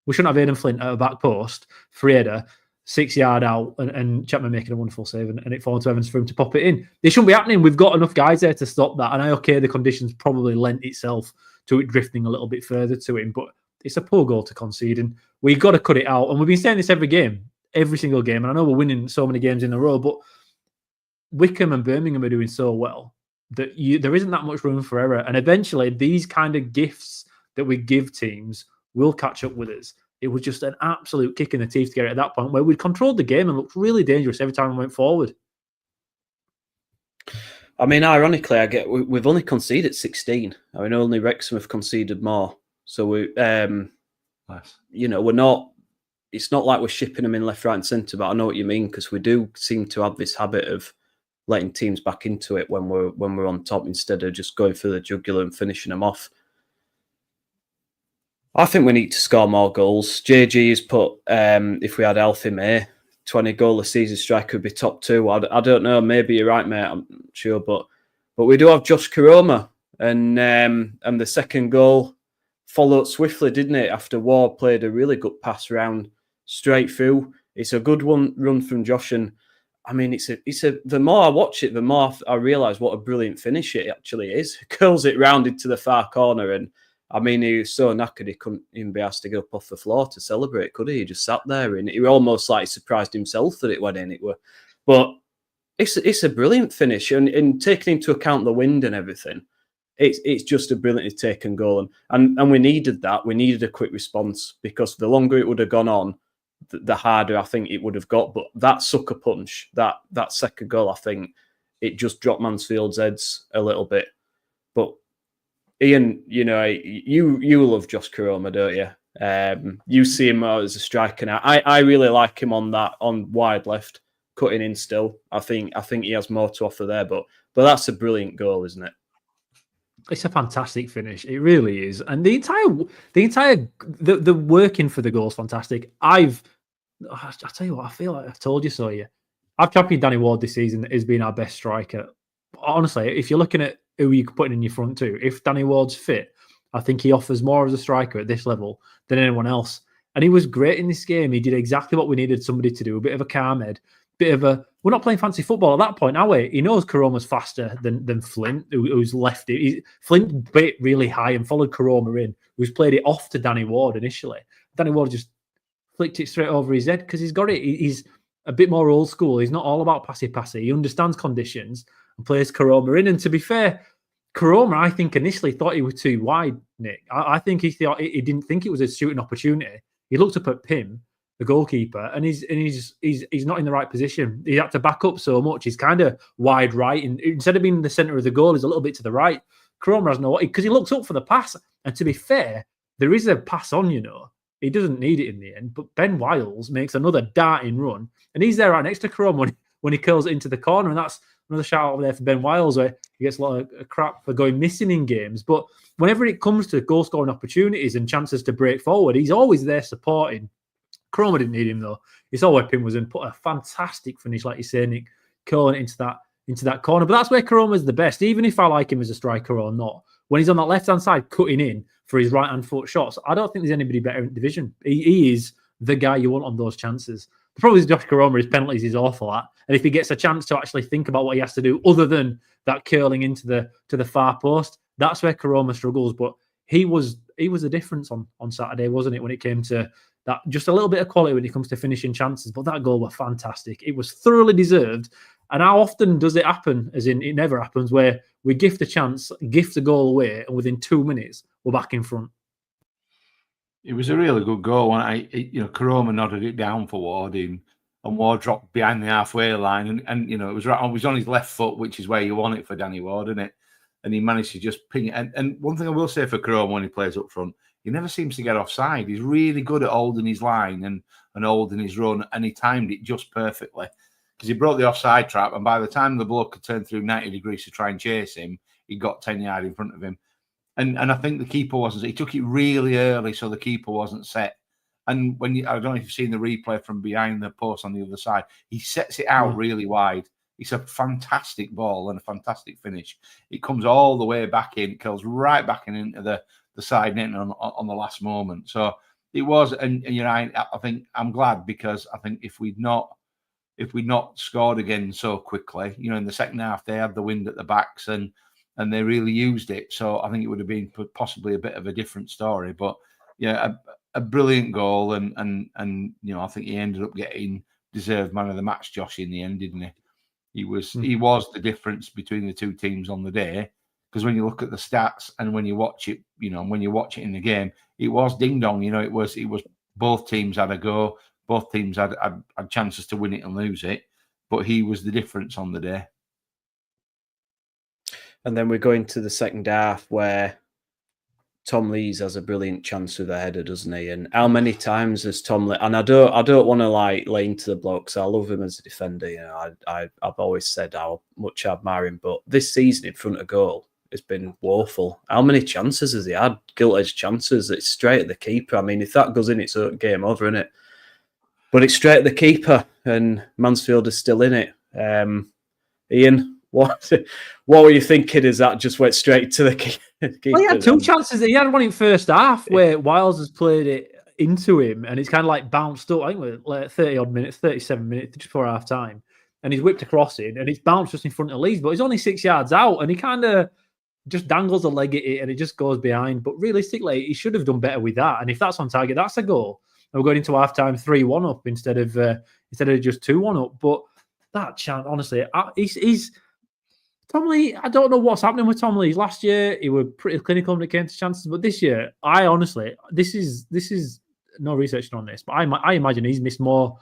We shouldn't have Aidan Flint at a back post, Frieda, 6 yard out, and Chapman making a wonderful save and it falling to Evans for him to pop it in. It shouldn't be happening. We've got enough guys there to stop that. And the conditions probably lent itself to it drifting a little bit further to him. But it's a poor goal to concede, and we've got to cut it out. And we've been saying this every single game. And I know we're winning so many games in a row, but Wickham and Birmingham are doing so well that there isn't that much room for error. And eventually, these kind of gifts that we give teams will catch up with us. It was just an absolute kick in the teeth to get it at that point where we controlled the game and looked really dangerous every time we went forward. I mean, ironically, we've only conceded 16. I mean, only Wrexham have conceded more. So we're not. It's not like we're shipping them in left, right, and centre. But I know what you mean, because we do seem to have this habit of letting teams back into it when we're on top instead of just going for the jugular and finishing them off. I think we need to score more goals. JG has put, if we had Alfie May, 20 goal a season striker would be top 2. I don't know. Maybe you're right, mate. I'm not sure, but we do have Josh Karoma, and the second goal followed swiftly, didn't it? After Ward played a really good pass round straight through. It's a good run from Josh, and I mean, it's a. The more I watch it, the more I realise what a brilliant finish it actually is. Curls it round into the far corner, and I mean, he was so knackered he couldn't even be asked to get up off the floor to celebrate, could he? He just sat there, and he was almost like surprised himself that it went in. But it's a brilliant finish, and taking into account the wind and everything, it's just a brilliantly taken goal, and we needed that. We needed a quick response, because the longer it would have gone on, the harder I think it would have got. But that sucker punch, that second goal, I think it just dropped Mansfield's heads a little bit. But Ian, you love Josh Karoma, don't you? You see him as a striker now. I really like him on wide left, cutting in still. I think he has more to offer there, but that's a brilliant goal, isn't it? It's a fantastic finish. It really is. And the entire working for the goal is fantastic. I tell you what, I feel like I've told you so here. I've championed Danny Ward this season as being our best striker. Honestly, if you're looking at who you're putting in your front two, if Danny Ward's fit, I think he offers more as a striker at this level than anyone else. And he was great in this game. He did exactly what we needed somebody to do. A bit of a calm head, we're not playing fancy football at that point, are we? He knows Karoma's faster than Flint, who's left it. Flint bit really high and followed Karoma in, who's played it off to Danny Ward initially. Danny Ward just flicked it straight over his head because he's got it. He's a bit more old school. He's not all about passy. He understands conditions and plays Karoma in. And to be fair, Karoma, I think, initially thought he was too wide, Nick. I think he didn't think it was a shooting opportunity. He looked up at Pim, the goalkeeper, and he's not in the right position. He had to back up so much. He's kind of wide right, and instead of being in the centre of the goal, he's a little bit to the right. Karoma has no, because he looks up for the pass. And to be fair, there is a pass on, He doesn't need it in the end, but Ben Wiles makes another darting run, and he's there right next to Chrome when he curls it into the corner, and that's another shout out there for Ben Wiles, where he gets a lot of crap for going missing in games. But whenever it comes to goal scoring opportunities and chances to break forward, he's always there supporting. Chroma didn't need him though. He saw where Pim was and put a fantastic finish, like you say, Nick, curling it into that corner. But that's where Chroma's the best, even if I like him as a striker or not. When he's on that left-hand side cutting in for his right-hand foot shots, I don't think there's anybody better in the division. He is the guy you want on those chances. The problem is Josh Koroma, his penalties is awful at. And if he gets a chance to actually think about what he has to do other than that curling into the far post, that's where Koroma struggles. But he was a difference on Saturday, wasn't it, when it came to that, just a little bit of quality when it comes to finishing chances. But that goal was fantastic. It was thoroughly deserved. And how often does it happen, as in it never happens, where we gift a chance, gift a goal away, and within 2 minutes, we're back in front? It was a really good goal. And Koroma nodded it down for Ward, and Ward dropped behind the halfway line. And it was right. It was on his left foot, which is where you want it for Danny Ward, isn't it? And he managed to just ping it. And one thing I will say for Koroma when he plays up front, he never seems to get offside. He's really good at holding his line and holding his run, and he timed it just perfectly. Because he broke the offside trap, and by the time the bloke could turn through 90 degrees to try and chase him, he got 10 yards in front of him. And I think the keeper wasn't. He took it really early, so the keeper wasn't set. And I don't know if you've seen the replay from behind the post on the other side, he sets it out really wide. It's a fantastic ball and a fantastic finish. It comes all the way back in, it curls right back into the side net on the last moment. So it was, and I think I'm glad, because I think if we'd not scored again so quickly, in the second half, they had the wind at the backs and they really used it. So I think it would have been possibly a bit of a different story. But yeah, a brilliant goal, and I think he ended up getting deserved man of the match, Josh, in the end, didn't he? He was the difference between the two teams on the day, because when you look at the stats and when you watch it, when you watch it in the game, it was ding dong. It was both teams had a go. Both teams had chances to win it and lose it, but he was the difference on the day. And then we go into the second half where Tom Lees has a brilliant chance with a header, doesn't he? And how many times has Tom Lees? And I don't want to lay into the bloke, because I love him as a defender. I've always said how much I admire him, but this season in front of goal, it's been woeful. How many chances has he had? Gilt-edged chances. It's straight at the keeper. I mean, if that goes in, it's a game over, isn't it? But it's straight at the keeper, and Mansfield is still in it. Ian, what were you thinking? Is that just went straight to the keeper? Well, he had two chances. He had one in first half where Wiles has played it into him, and it's kind of like bounced up. I think we're like 30-odd minutes, 37 minutes just before half time, and he's whipped across it, and it's bounced just in front of Leeds, but he's only 6 yards out, and he kind of just dangles a leg at it, and it just goes behind. But realistically, he should have done better with that. And if that's on target, that's a goal. And we're going into half time 3-1 up instead of just 2-1 up. But that chance, honestly, he's Tom Lee. I don't know what's happening with Tom Lee. Last year he was pretty clinical when it came to chances, but this year, I honestly, this is no research on this, but I imagine he's missed more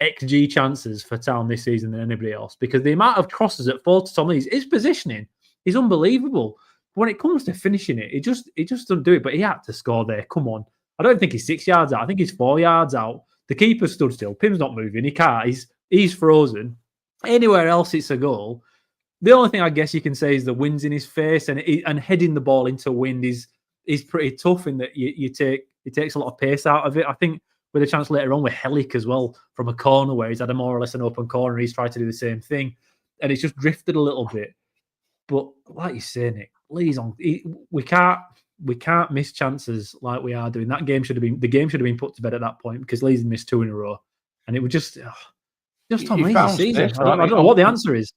XG chances for Town this season than anybody else, because the amount of crosses that fall to Tom Lee's, his positioning is unbelievable. When it comes to finishing it, it just doesn't do it. But he had to score there. Come on. I don't think he's 6 yards out. I think he's 4 yards out. The keeper stood still. Pim's not moving. He can't. He's frozen. Anywhere else, it's a goal. The only thing I guess you can say is the wind's in his face, and heading the ball into wind is pretty tough in that it takes a lot of pace out of it. I think with a chance later on with Helic as well from a corner where he's had a more or less an open corner, he's tried to do the same thing, and it's just drifted a little bit. But like you say, Nick, Lee's on. We can't miss chances like we are doing. The game should have been put to bed at that point, because Lee's missed 2 in a row, and it was just Tom Lee's season. I don't know what the answer is.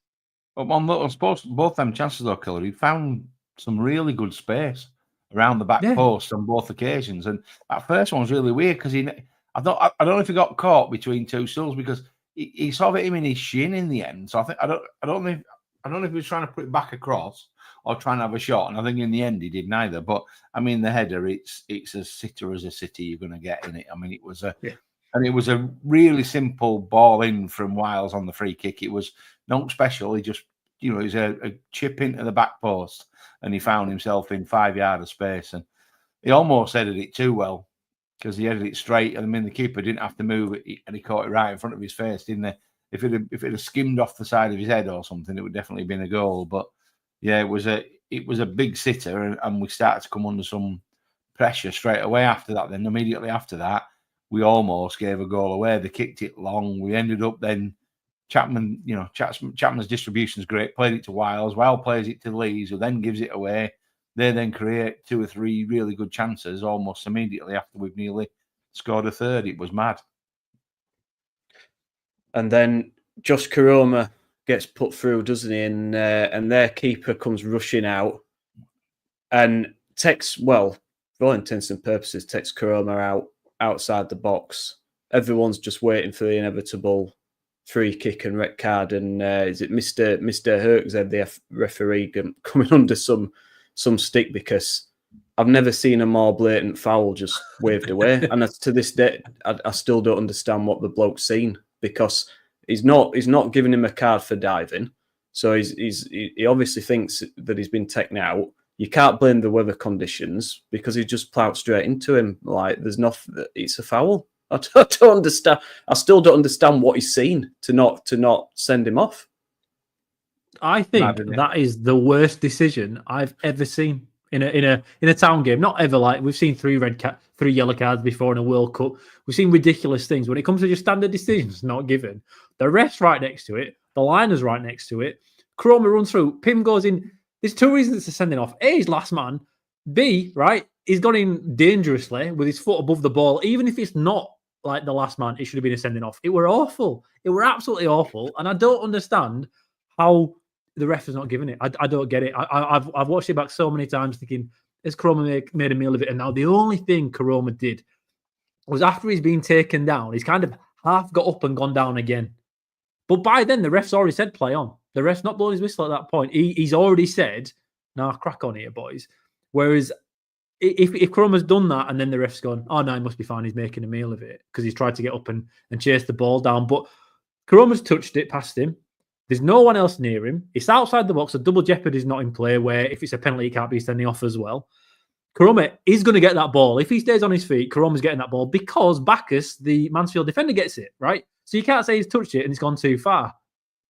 I suppose both them chances though, Killer, he found some really good space around the back post on both occasions, and that first one was really weird because I don't know if he got caught between two stools, because he sort of hit him in his shin in the end. So I don't know if he was trying to put it back across or trying to have a shot, and I think in the end he did neither. But I mean, the header, it's as sitter as a city you're going to get in it. I mean, it was a really simple ball in from Wiles on the free kick. It was not special. He just, it was a chip into the back post, and he found himself in 5 yards of space. And he almost headed it too well because he headed it straight. And I mean, the keeper didn't have to move it, and he caught it right in front of his face, didn't he? If it had skimmed off the side of his head or something, it would definitely have been a goal. But yeah, it was a big sitter, and we started to come under some pressure straight away after that. Then immediately after that, we almost gave a goal away. They kicked it long. We ended up then Chapman. Chapman's distribution is great. Played it to Wiles. Wiles plays it to Lees, who then gives it away. They then create 2 or 3 really good chances almost immediately after we've nearly scored a third. It was mad. And then Josh Karoma gets put through, doesn't he? And their keeper comes rushing out and takes, well, for all intents and purposes, takes Karoma out outside the box. Everyone's just waiting for the inevitable free kick and red card. And is it Mr. Herkzed, the referee, coming under some stick because I've never seen a more blatant foul just waved away. And to this day, I still don't understand what the bloke's seen, because he's not giving him a card for diving. So he obviously thinks that he's been taken out. You can't blame the weather conditions because he just plowed straight into him. Like, there's nothing. It's a foul. I don't understand. I still don't understand what he's seen to not send him off. I think that is the worst decision I've ever seen in a town game. Not ever. Like, we've seen 3 yellow cards before in a World Cup. We've seen ridiculous things. When it comes to just standard decisions not given, the ref's right next to it, the liner's right next to it. Karoma runs through. Pim goes in. There's 2 reasons to sending off. A, he's last man. B, right, he's gone in dangerously with his foot above the ball. Even if it's not like the last man, it should have been a sending off. It were awful. It were absolutely awful. And I don't understand how the ref is not giving it. I don't get it. I've watched it back so many times thinking, has Karoma made a meal of it? And now the only thing Karoma did was, after he's been taken down, he's kind of half got up and gone down again. But by then, the ref's already said play on. The ref's not blowing his whistle at that point. He's already said, nah, crack on here, boys. Whereas if Karoma's done that and then the ref's gone, oh no, he must be fine, he's making a meal of it because he's tried to get up and chase the ball down. But Karoma's touched it past him. There's no one else near him. It's outside the box. So double jeopardy is not in play, where if it's a penalty, he can't be sending off as well. Karoma is going to get that ball. If he stays on his feet, Karoma's getting that ball because Bacchus, the Mansfield defender, gets it, right? So you can't say he's touched it and it's gone too far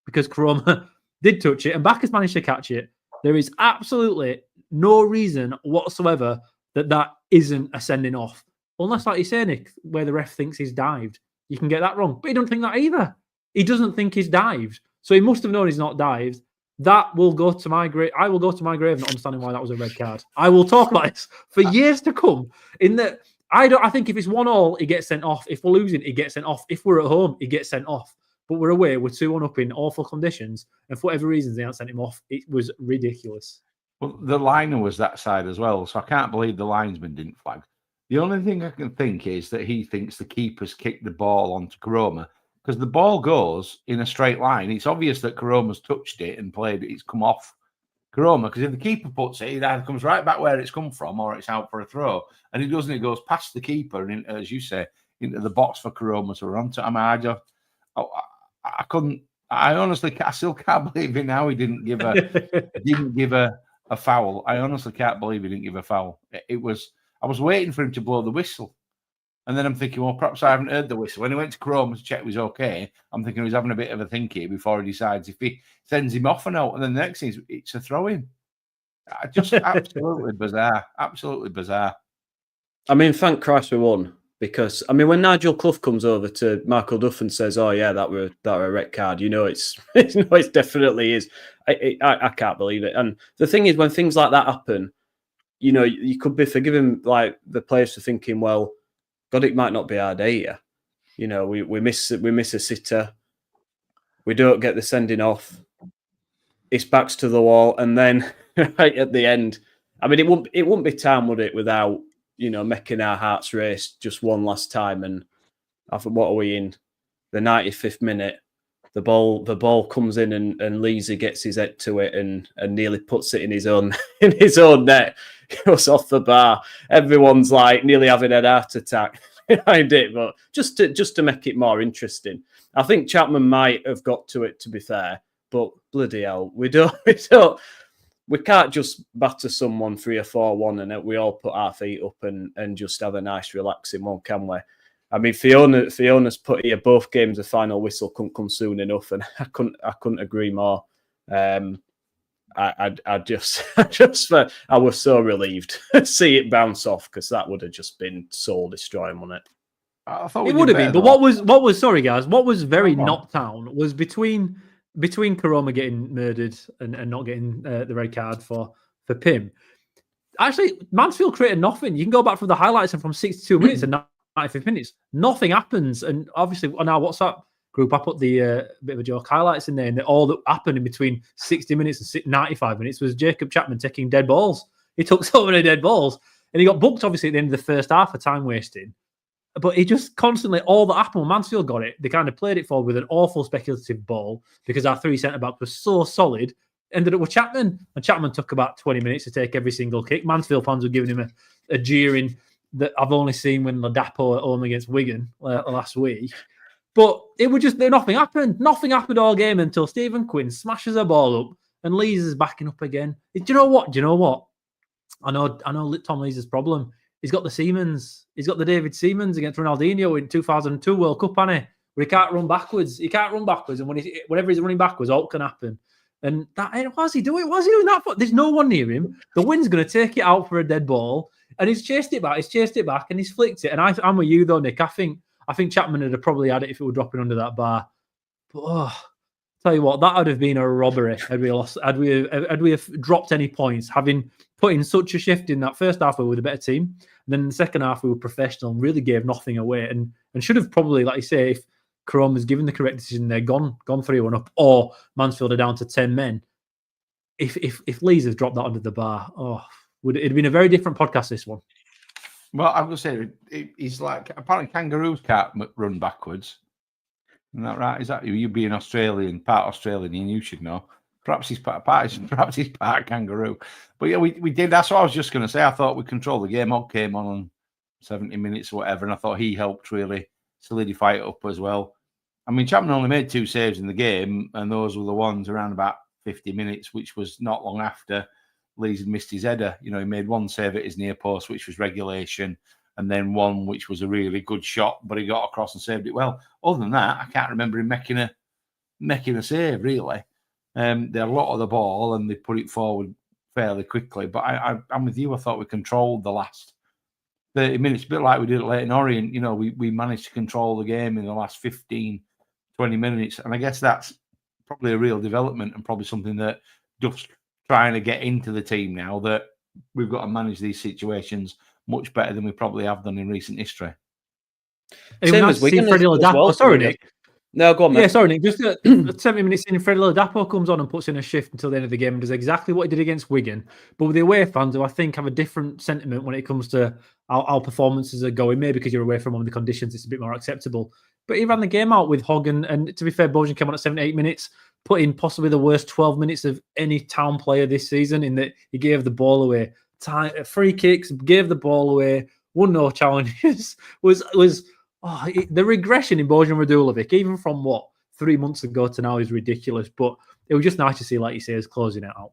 because Karoma did touch it and Bacchus managed to catch it. There is absolutely no reason whatsoever that isn't a sending off. Unless, like you say, Nick, where the ref thinks he's dived. You can get that wrong. But he don't think that either. He doesn't think he's dived. So he must have known he's not dived. That will go to my grave. I will go to my grave not understanding why that was a red card. I will talk about this for years to come. In that, I think if it's 1-1, he gets sent off. If we're losing, he gets sent off. If we're at home, he gets sent off. But we're away, we're 2-1 up in awful conditions, and for whatever reasons they haven't sent him off. It was ridiculous. Well, the liner was that side as well, so I can't believe the linesman didn't flag. The only thing I can think is that he thinks the keeper's kicked the ball onto Karoma, because the ball goes in a straight line. It's obvious that Karoma's touched it and played it. It's come off Karoma, because if the keeper puts it, it either comes right back where it's come from or it's out for a throw. And he doesn't. It goes past the keeper and, as you say, into the box for Karoma to run to. I couldn't. I honestly, I still can't believe it now. He didn't give a foul. I honestly can't believe he didn't give a foul. It was. I was waiting for him to blow the whistle, and then I'm thinking, well, perhaps I haven't heard the whistle. When he went to Chrome to check he was okay, I'm thinking he's having a bit of a thinky before he decides if he sends him off or not. And then the next thing is it's a throw-in. Just absolutely bizarre. Absolutely bizarre. I mean, thank Christ we won. Because, I mean, when Nigel Clough comes over to Michael Duff and says, oh, yeah, that were a red card, it definitely is. I can't believe it. And the thing is, when things like that happen, you could be forgiving, like, the players for thinking, well, God, it might not be our day here. We miss a sitter. We don't get the sending off. It's backs to the wall. And then right at the end, I mean, it wouldn't be time, would it, without making our hearts race just one last time. And I thought, what are we in? The 95th minute. The ball comes in and Leesy gets his head to it and nearly puts it in his own net. Goes off the bar. Everyone's like nearly having a heart attack behind it, but just to make it more interesting. I think Chapman might have got to it, to be fair, but bloody hell, we don't we can't just batter someone 3 or 4-1 and we all put our feet up and just have a nice relaxing one, can we? I mean, Fiona's put here both games the final whistle couldn't come soon enough, and I couldn't agree more. I was so relieved to see it bounce off, because that would have just been soul destroying, wouldn't it? I thought it would have been. But what was sorry guys, what was very knocked down was between Karoma getting murdered and not getting the red card for Pim. Actually, Mansfield created nothing. You can go back from the highlights, and from 62 minutes and 95 minutes, nothing happens. And obviously, on our WhatsApp group, I put the bit of a joke highlights in there, and all that happened in between 60 minutes and 95 minutes was Jacob Chapman taking dead balls. He took so many dead balls, and he got booked, obviously, at the end of the first half for time wasting. But he just constantly, all that happened when Mansfield got it, they kind of played it forward with an awful speculative ball, because our 3 centre-backs were so solid, ended up with Chapman. And Chapman took about 20 minutes to take every single kick. Mansfield fans were giving him a jeering that I've only seen when Ladapo at home against Wigan last week. But it would just, nothing happened. Nothing happened all game until Stephen Quinn smashes a ball up and Lees is backing up again. Do you know what? I know Tom Lees' problem. He's got the Siemens. He's got the David Siemens against Ronaldinho in 2002 World Cup, hasn't he? Where he can't run backwards. And whenever he's running backwards, all can happen. And what's he doing? What's he doing that for? There's no one near him. The wind's going to take it out for a dead ball. And he's chased it back, and he's flicked it. And I'm with you, though, Nick. I think Chapman would have probably had it if it were dropping under that bar. But, tell you what, that would have been a robbery had we have dropped any points, having put in such a shift in that first half. We were the better team, and then in the second half we were professional and really gave nothing away, and should have probably, like you say, if Karoma was given the correct decision, they're gone 3-1 up, or Mansfield are down to 10 men. If Lees has dropped that under the bar, it'd have been a very different podcast, this one. Well, I was going to say, he's like, apparently kangaroos can't run backwards. Isn't that right? Is that you being Australian, part Australian, you should know. Perhaps he's part kangaroo. But yeah, we did. That's what I was just going to say. I thought we controlled the game. Ogg came on 70 minutes or whatever, and I thought he helped really solidify it up as well. I mean, Chapman only made 2 saves in the game, and those were the ones around about 50 minutes, which was not long after Lees had missed his header. You know, he made 1 save at his near post, which was regulation, and then 1 which was a really good shot, but he got across and saved it well. Other than that, I can't remember him making a save, really. They had a lot of the ball, and they put it forward fairly quickly. But I'm with you. I thought we controlled the last 30 minutes, a bit like we did at Leyton Orient. You know, we managed to control the game in the last 15, 20 minutes. And I guess that's probably a real development, and probably something that just trying to get into the team now, that we've got to manage these situations much better than we probably have done in recent history. Same as Wigan as well. Sorry, Nick. No, go on, mate. Yeah, sorry, Nick. Just 70 minutes in, Freddie Ladapo comes on and puts in a shift until the end of the game and does exactly what he did against Wigan. But with the away fans, who I think have a different sentiment when it comes to how performances are going, maybe because you're away from them, the conditions, it's a bit more acceptable. But he ran the game out with Hogg, and to be fair, Bojan came on at 78 minutes, put in possibly the worst 12 minutes of any Town player this season, in that he gave the ball away. Free kicks, gave the ball away, won no challenges. The regression in Bojan Radulovic, even from 3 months ago to now, is ridiculous. But it was just nice to see, like you say, us closing it out.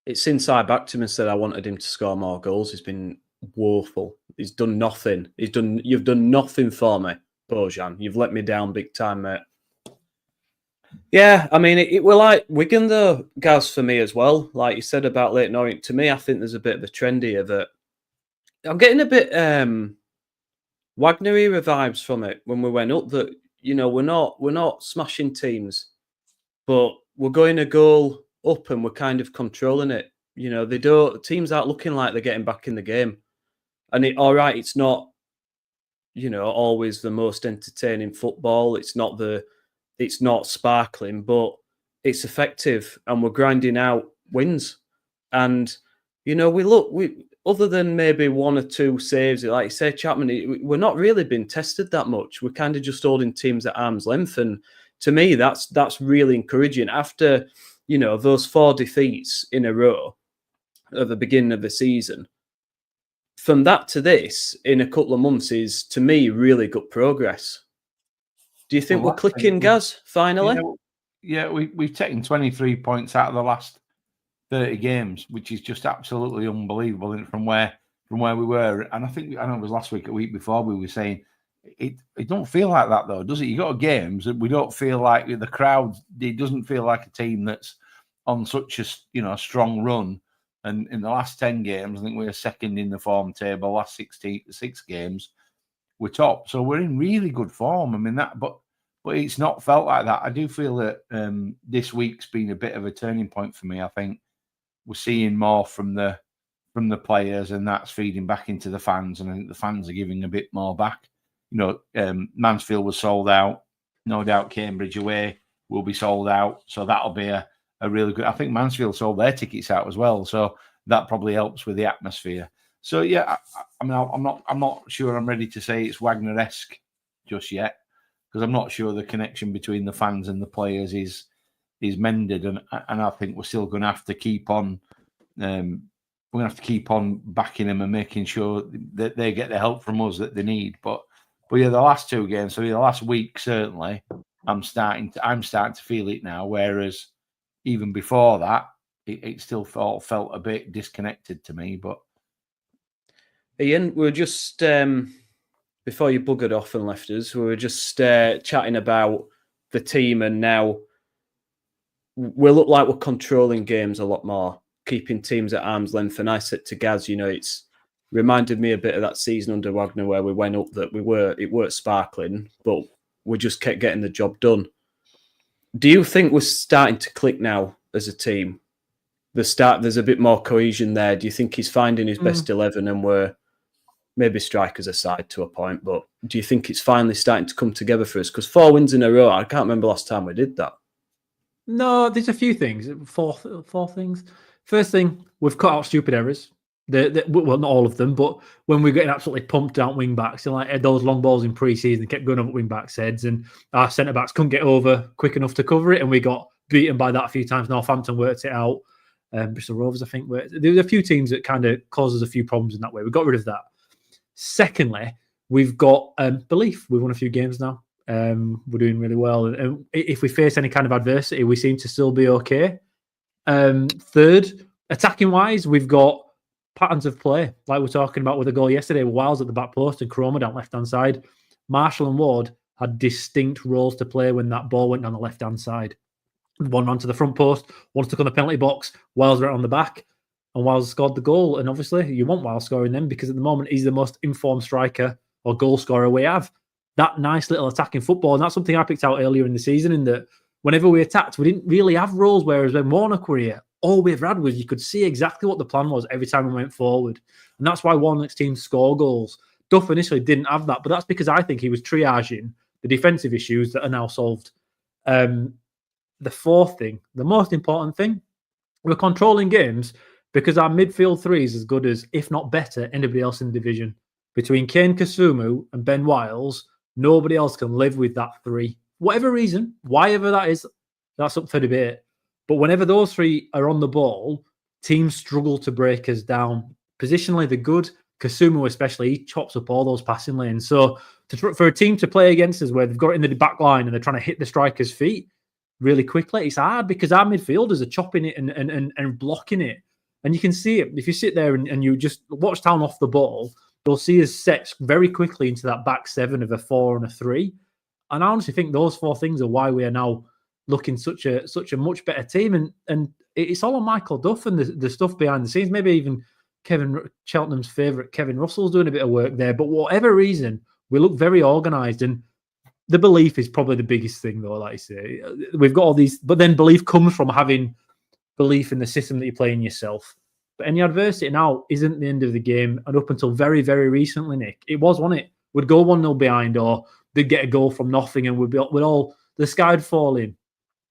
It's since I backed him and said I wanted him to score more goals, he's been woeful. He's done nothing. You've done nothing for me, Bojan. You've let me down big time, mate. Yeah, I mean, it were like Wigan, though, Gaz, for me as well. Like you said about Leyton Orient, to me, I think there's a bit of a trend here that I'm getting a bit Wagner era vibes from it when we went up. That, you know, we're not smashing teams, but we're going a goal up and we're kind of controlling it. You know, teams aren't looking like they're getting back in the game, and it's not, you know, always the most entertaining football. It's not sparkling, but it's effective, and we're grinding out wins. And, you know, we other than maybe 1 or 2 saves, like you say, Chapman, we're not really been tested that much. We're kind of just holding teams at arm's length. And to me, that's really encouraging. After, you know, those 4 defeats in a row at the beginning of the season, from that to this in a couple of months is, to me, really good progress. Do you think we're clicking, Gaz, finally? Yeah, we've taken 23 points out of the last 30 games, which is just absolutely unbelievable from where we were. And I know it was last week, a week before, we were saying it don't feel like that though, does it? You got games and we don't feel like the crowd. It doesn't feel like a team that's on such a strong run. And in the last 10 games, I think we're second in the form table. Last 6 games, we're top. So we're in really good form. I mean but it's not felt like that. I do feel that this week's been a bit of a turning point for me. I think we're seeing more from the players, and that's feeding back into the fans. And I think the fans are giving a bit more back. Mansfield was sold out. No doubt Cambridge away will be sold out. So that'll be a really good. I think Mansfield sold their tickets out as well. So that probably helps with the atmosphere. So yeah, I mean, I'm not sure I'm ready to say it's Wagner-esque just yet, because I'm not sure the connection between the fans and the players is mended, and I think we're still going to have to keep on. We're going to have to keep on backing them and making sure that they get the help from us that they need. But yeah, the last 2 games, so the last week certainly, I'm starting to feel it now. Whereas even before that, it still felt a bit disconnected to me. But Ian, we were just before you buggered off and left us, we were just chatting about the team, and now we look like we're controlling games a lot more, keeping teams at arm's length. And I said to Gaz, it's reminded me a bit of that season under Wagner where we went up that it weren't sparkling, but we just kept getting the job done. Do you think we're starting to click now as a team? There's a bit more cohesion there. Do you think he's finding his best 11, and we're maybe strikers aside to a point, but do you think it's finally starting to come together for us? Because 4 wins in a row, I can't remember last time we did that. No, there's a few things. Four things. First thing, we've cut out stupid errors. Well, not all of them, but when we're getting absolutely pumped out wing backs, and like those long balls in pre-season kept going over wing backs' heads, and our centre backs couldn't get over quick enough to cover it, and we got beaten by that a few times. Northampton worked it out. Bristol Rovers, I think, there was a few teams that kind of caused us a few problems in that way. We got rid of that. Secondly, we've got belief. We've won a few games now. We're doing really well. And if we face any kind of adversity, we seem to still be okay. Third, attacking-wise, we've got patterns of play, like we're talking about with the goal yesterday. Wiles at the back post and Chroma down left-hand side. Marshall and Ward had distinct roles to play when that ball went down the left-hand side. One ran to the front post, one stuck on the penalty box, Wiles right on the back, and Wiles scored the goal. And obviously, you want Wiles scoring them because at the moment, he's the most informed striker or goal scorer we have. That nice little attacking football, and that's something I picked out earlier in the season, in that whenever we attacked, we didn't really have roles, whereas when Warnock were here, all we ever had was you could see exactly what the plan was every time we went forward. And that's why Warnock's team score goals. Duff initially didn't have that, but that's because I think he was triaging the defensive issues that are now solved. The fourth thing, the most important thing, we're controlling games because our midfield three is as good as, if not better, anybody else in the division. Between Kane Kasumu and Ben Wiles, nobody else can live with that three. Whatever reason, whyever that is, that's up for debate. But whenever those three are on the ball, teams struggle to break us down. Positionally, they're good. Kasumu especially, he chops up all those passing lanes. So for a team to play against us where they've got it in the back line and they're trying to hit the striker's feet really quickly, it's hard because our midfielders are chopping it and blocking it. And you can see it. If you sit there and you just watch Town off the ball, you'll see us set very quickly into that back seven of a 4 and a 3. And I honestly think those 4 things are why we are now looking such a much better team. And it's all on Michael Duff and the stuff behind the scenes. Maybe even Kevin Cheltenham's favourite, Kevin Russell's doing a bit of work there. But whatever reason, we look very organised. And the belief is probably the biggest thing, though, like I say. We've got all these, but then belief comes from having belief in the system that you're playing yourself. But any adversity now isn't the end of the game. And up until very, very recently, Nick, it was, wasn't it? We'd go 1-0 behind, or they'd get a goal from nothing, and the sky would fall in.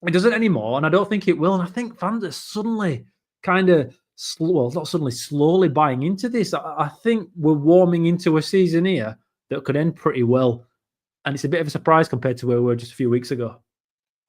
It doesn't anymore, and I don't think it will. And I think fans are suddenly kind of, slowly buying into this. I think we're warming into a season here that could end pretty well. And it's a bit of a surprise compared to where we were just a few weeks ago.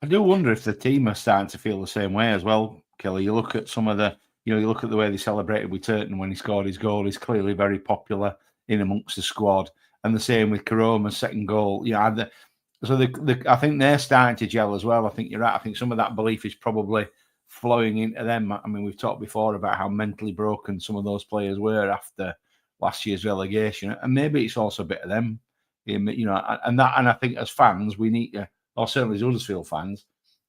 I do wonder if the team are starting to feel the same way as well, Kelly. You look at some of the, you look at the way they celebrated with Turton when he scored his goal. He's clearly very popular in amongst the squad. And the same with Karoma's second goal. I think they're starting to gel as well. I think you're right. I think some of that belief is probably flowing into them. I mean, we've talked before about how mentally broken some of those players were after last year's relegation, and maybe it's also a bit of them, and I think as fans we need to, or certainly as Huddersfield fans,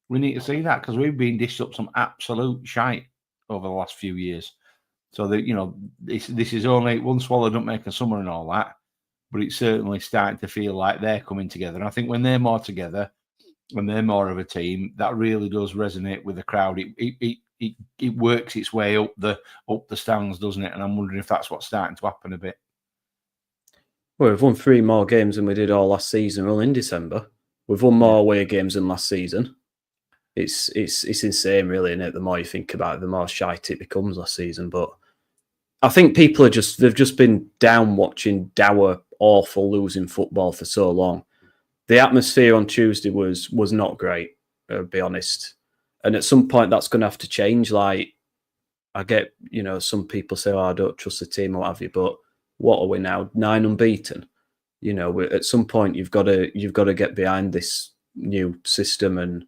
we need to see that, because we've been dished up some absolute shite over the last few years. So that this is only one swallow don't make a summer and all that, but it's certainly starting to feel like they're coming together. And I think when they're more together, when they're more of a team, that really does resonate with the crowd. It works its way up the stands, doesn't it? And I'm wondering if that's what's starting to happen a bit. Well, we've won 3 more games than we did all last season. Well, in December, we've won more away games than last season. It's insane, really, isn't it? The more you think about it, the more shite it becomes last season. But I think people they've just been down watching dour, awful, losing football for so long. The atmosphere on Tuesday was not great, to be honest. And at some point, that's going to have to change. Like, I get, some people say, "Oh, I don't trust the team," or what have you. But what are we now? 9 unbeaten. At some point, you've got to get behind this new system, and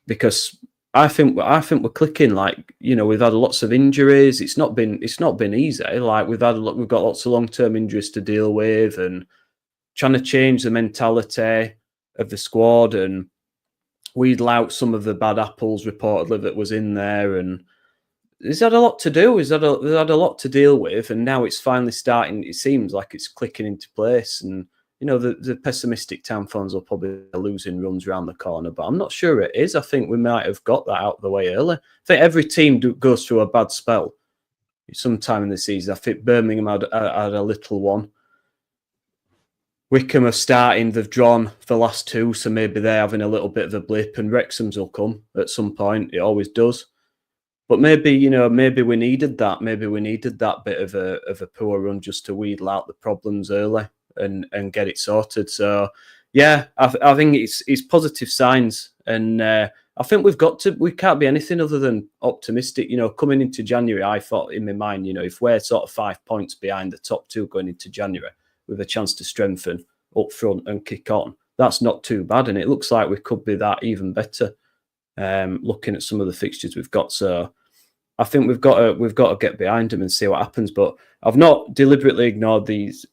because I think we're clicking. Like, we've had lots of injuries. It's not been easy. Like, we've got lots of long-term injuries to deal with, and trying to change the mentality of the squad and wheedle out some of the bad apples reportedly that was in there. And he's had a lot to do. He's had a lot to deal with, and now it's finally starting. It seems like it's clicking into place. And the pessimistic town fans will probably be losing runs around the corner, but I'm not sure it is. I think we might have got that out of the way early. I think every team goes through a bad spell sometime in the season. I think Birmingham had a little one. Wickham are starting. They've drawn for the last 2, so maybe they're having a little bit of a blip. And Wrexham's will come at some point. It always does. But maybe we needed that. Maybe we needed that bit of a poor run just to wheedle out the problems early and get it sorted. So yeah, I think it's positive signs, and I think we can't be anything other than optimistic. Coming into January, I thought in my mind, if we're sort of 5 points behind the top 2 going into January, with a chance to strengthen up front and kick on, that's not too bad. And it looks like we could be that even better, looking at some of the fixtures we've got. So I think we've got to get behind them and see what happens. But I've not deliberately ignored these.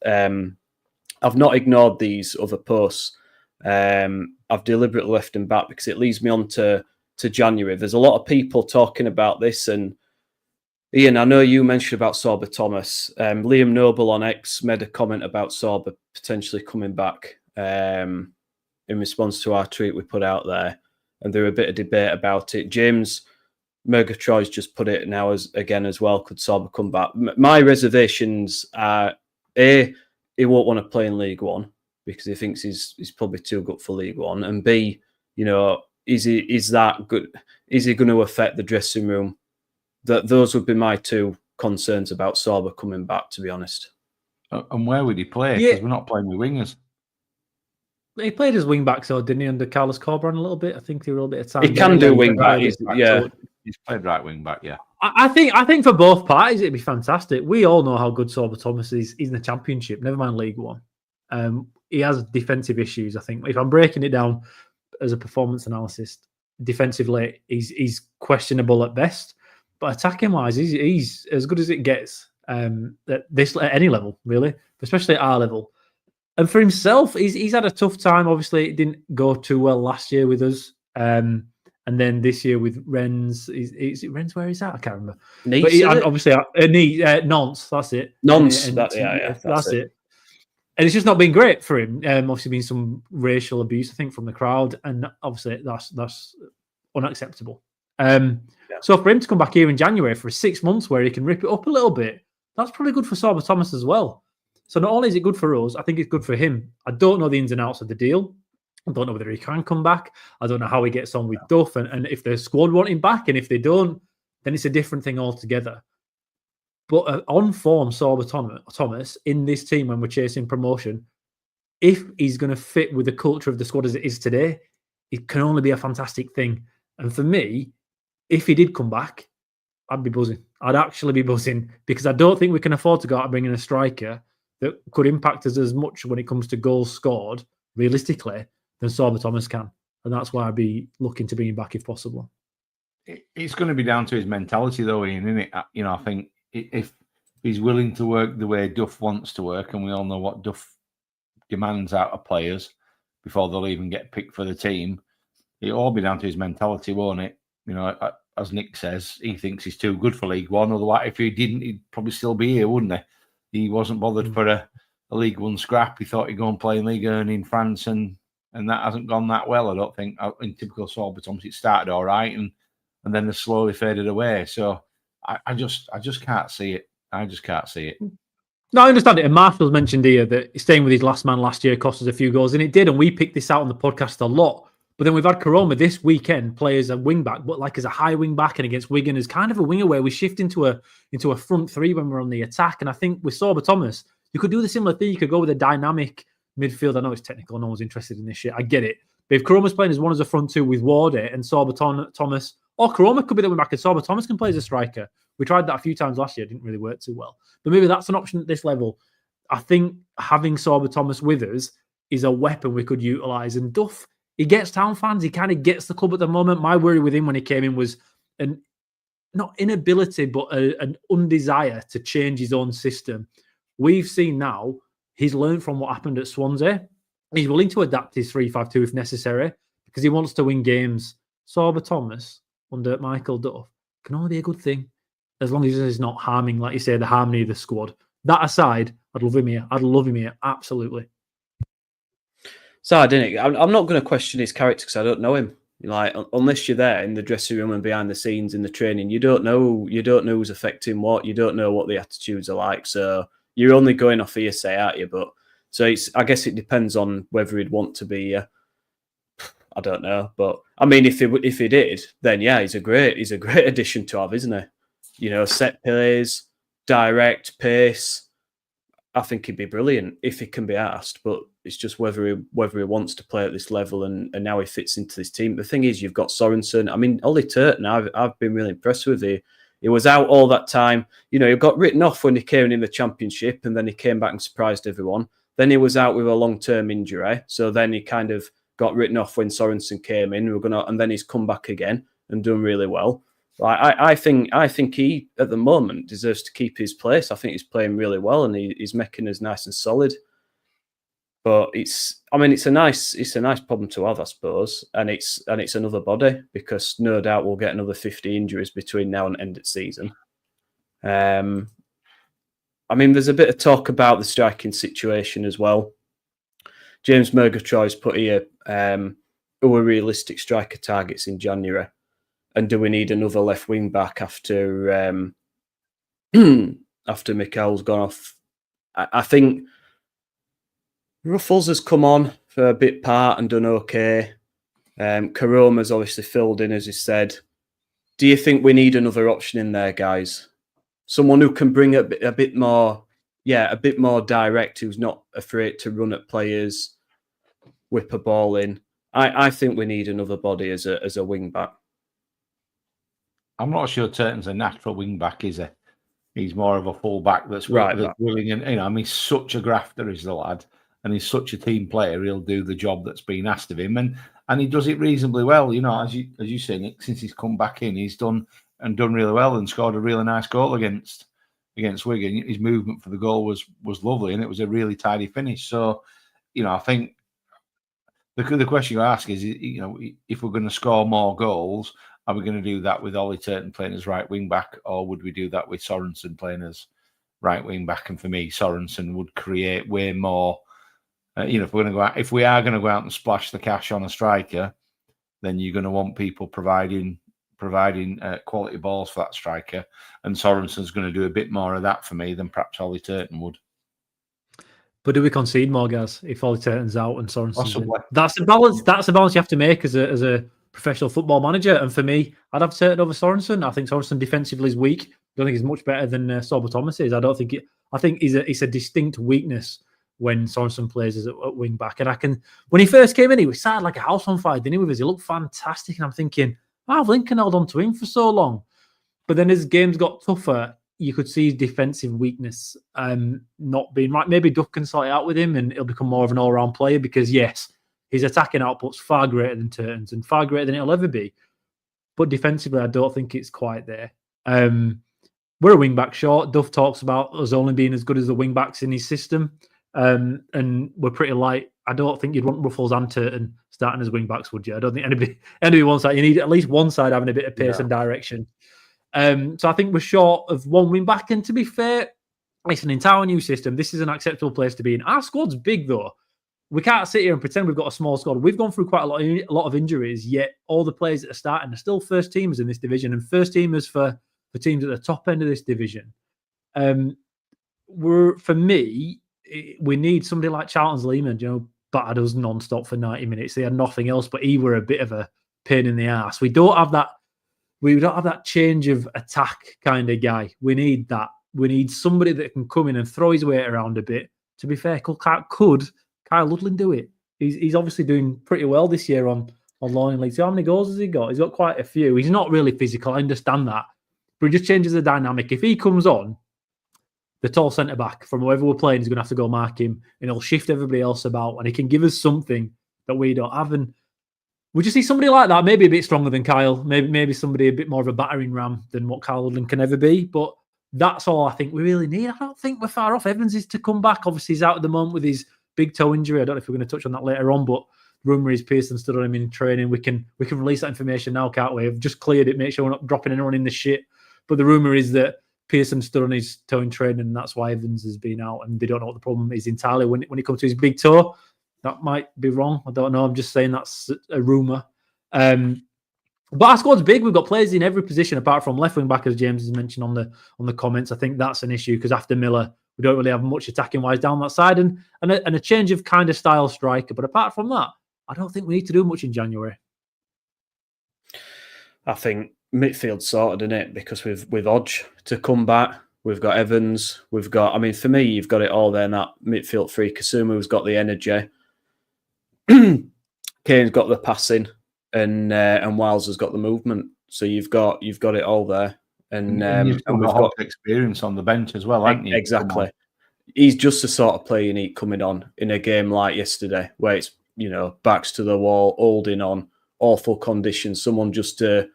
I've not ignored these other posts. I've deliberately left them back because it leads me on to January. There's a lot of people talking about this, and Ian, I know you mentioned about Sorba Thomas. Liam Noble on X made a comment about Sorba potentially coming back in response to our tweet we put out there, and there was a bit of debate about it. James Murgatroy's just put it now as well. Could Sorba come back? My reservations are A, he won't want to play in League One because he thinks he's probably too good for League One, and B, is that good? Is he going to affect the dressing room? Those would be my 2 concerns about Sorba coming back, to be honest. And where would he play? Because we're not playing with wingers. He played as wing back, so didn't he, under Carlos Corberan a little bit? I think he did a little bit of time. He can do wing back. He's played right wing back. Yeah, I think for both parties it'd be fantastic. We all know how good Sorba Thomas is. He's in the Championship, never mind League One. He has defensive issues. I think if I'm breaking it down as a performance analyst, defensively he's questionable at best. But attacking wise, he's as good as it gets at any level, really, especially at our level. And for himself, he's had a tough time. Obviously, it didn't go too well last year with us. And then this year with Rennes, is it Rennes where he's at? I can't remember. Nice, but obviously, Nantes, that's it. Nantes, that's it. And it's just not been great for him. Obviously, been some racial abuse, I think, from the crowd, and obviously that's unacceptable. So for him to come back here in January for 6 months where he can rip it up a little bit, that's probably good for Sorba Thomas as well. So not only is it good for us, I think it's good for him. I don't know the ins and outs of the deal. I don't know whether he can come back. I don't know how he gets on with Duff, and if the squad want him back, and if they don't, then it's a different thing altogether. But on form, Sorba Thomas in this team when we're chasing promotion, if he's going to fit with the culture of the squad as it is today, it can only be a fantastic thing. And for me, if he did come back, I'd be buzzing. I'd actually be buzzing because I don't think we can afford to go out and bring in a striker that could impact us as much when it comes to goals scored, realistically, than Sorba Thomas can. And that's why I'd be looking to bring him back if possible. it's going to be down to his mentality, though, Ian, isn't it? I think if he's willing to work the way Duff wants to work, and we all know what Duff demands out of players before they'll even get picked for the team, it'll all be down to his mentality, won't it? As Nick says, he thinks he's too good for League One. Otherwise, if he didn't, he'd probably still be here, wouldn't he? He wasn't bothered for a League One scrap. He thought he'd go and play in Ligue 1 in France, and that hasn't gone that well, I don't think. In typical Sorba Thomas, it started all right, and then they slowly faded away. So I just can't see it. I just can't see it. No, I understand it. And Marshall's mentioned here that staying with his last man last year cost us a few goals, and it did. And we picked this out on the podcast a lot. But then we've had Karoma this weekend play as a wing back, but like as a high wing back, and against Wigan as kind of a winger where we shift into a front three when we're on the attack. And I think with Sorba Thomas, you could do the similar thing. You could go with a dynamic midfield. I know it's technical. No one's interested in this shit. I get it. But if Karoma's playing as one as a front two with Wardy and Sorba Thomas, or Karoma could be the wing back and Sorba Thomas can play as a striker. We tried that a few times last year. It didn't really work too well. But maybe that's an option at this level. I think having Sorba Thomas with us is a weapon we could utilise. And Duff, he gets town fans. He kind of gets the club at the moment. My worry with him when he came in was not inability, but an undesire to change his own system. We've seen now he's learned from what happened at Swansea. He's willing to adapt his 3-5-2 if necessary because he wants to win games. Sorba Thomas under Michael Duff can only be a good thing as long as he's not harming, like you say, the harmony of the squad. That aside, I'd love him here. I'd love him here. Absolutely. So I didn't. I'm not going to question his character because I don't know him. Like, unless you're there in the dressing room and behind the scenes in the training, you don't know. You don't know who's affecting what. You don't know what the attitudes are like. So you're only going off hearsay, aren't you? But so I guess it depends on whether he'd want to be. I don't know, but I mean, if he did, then yeah, he's a great addition to have, isn't he? Set plays, direct pace. I think he'd be brilliant if he can be asked, but it's just whether he wants to play at this level and now he fits into this team. The thing is, you've got Sorensen. I mean, Ollie Turton, I've been really impressed with him. He was out all that time. He got written off when he came in the Championship, and then he came back and surprised everyone. Then he was out with a long-term injury, so then he kind of got written off when Sorensen came in. And then he's come back again and done really well. I think he, at the moment, deserves to keep his place. I think he's playing really well and he's making us nice and solid. But it's a nice problem to have, I suppose. And it's another body because no doubt we'll get another 50 injuries between now and end of season. There's a bit of talk about the striking situation as well. James Murgatroy's put here, who are realistic striker targets in January? And do we need another left wing back after Mikel's gone off? I think Ruffles has come on for a bit part and done okay. Karoma's obviously filled in, as he said. Do you think we need another option in there, guys? Someone who can bring a bit more direct, who's not afraid to run at players, whip a ball in. I think we need another body as a wing back. I'm not sure Turton's a natural wing back, is he? He's more of a full back that's willing, and he's such a grafter, is the lad, and he's such a team player. He'll do the job that's been asked of him, and he does it reasonably well. As you say, Nick, since he's come back in, he's done really well and scored a really nice goal against Wigan. His movement for the goal was lovely, and it was a really tidy finish. So, I think the question you ask is, if we're going to score more goals, are we going to do that with Ollie Turton playing as right wing back, or would we do that with Sorensen playing as right wing back? And for me, Sorensen would create way more. If we are going to go out and splash the cash on a striker, then you're going to want people providing quality balls for that striker, and Sorensen's going to do a bit more of that for me than perhaps Ollie Turton would. But do we concede more, guys, if Ollie Turton's out and Sorensen's in? Possibly. That's a balance. That's a balance you have to make as a professional football manager. And for me, I'd have Turton over Sorensen. I think Sorensen defensively is weak. I don't think he's much better than Sorba Thomas is. I think it's a distinct weakness when Sorensen plays as a wing back. And when he first came in, he was started like a house on fire, didn't he? With us, he looked fantastic. And I'm thinking, I've Lincoln held on to him for so long. But then as games got tougher, you could see his defensive weakness not being right. Maybe Duff can sort it out with him and he'll become more of an all-round player because, yes, his attacking output's far greater than Turton's and far greater than it'll ever be. but defensively, I don't think it's quite there. We're a wing back short. Duff talks about us only being as good as the wing backs in his system, and we're pretty light. I don't think you'd want Ruffles and Turton starting as wing backs, would you? I don't think anybody wants that. You need at least one side having a bit of pace and direction. So I think we're short of one wing back. And to be fair, it's an entire new system. This is an acceptable place to be in. Our squad's big, though. We can't sit here and pretend we've got a small squad. We've gone through quite a lot of injuries, yet all the players that are starting are still first teamers in this division, and first teamers for teams at the top end of this division. For me, we need somebody like Charlton's Lehman, battered us non-stop for 90 minutes. They had nothing else, but he were a bit of a pain in the ass. We don't have that change of attack kind of guy. We need that. We need somebody that can come in and throw his weight around a bit. To be fair, could Kyle Ludlin do it? He's obviously doing pretty well this year on loan in League Two. How many goals has he got? He's got quite a few. He's not really physical. I understand that. But it just changes the dynamic. If he comes on, the tall centre-back from whoever we're playing is going to have to go mark him, and he'll shift everybody else about, and he can give us something that we don't have. And we just see somebody like that, maybe a bit stronger than Kyle, maybe somebody a bit more of a battering ram than what Kyle Ludlin can ever be. But that's all I think we really need. I don't think we're far off. Evans is to come back. Obviously, he's out at the moment with his big toe injury. I don't know if we're going to touch on that later on, but rumour is Pearson stood on him in training. We can release that information now, can't we? We've just cleared it, make sure we're not dropping anyone in the shit. But the rumour is that Pearson stood on his toe in training, and that's why Evans has been out, and they don't know what the problem is entirely when it comes to his big toe. That might be wrong. I don't know. I'm just saying that's a rumour. But our squad's big. We've got players in every position apart from left wing back, as James has mentioned on the comments. I think that's an issue because after Miller, we don't really have much attacking wise down that side, and a change of kind of style striker. But apart from that, I don't think we need to do much in January. I think midfield sorted, isn't it? Because with Odge to come back, we've got Evans, we've got. I mean, for me, you've got it all there in that midfield three. Kasuma's got the energy. Kane's got the passing, and Wiles has got the movement. So you've got it all there, and you've got experience on the bench as well, haven't you? Exactly. He's just the sort of player you need coming on in a game like yesterday, where it's backs to the wall, holding on, awful conditions. Someone just a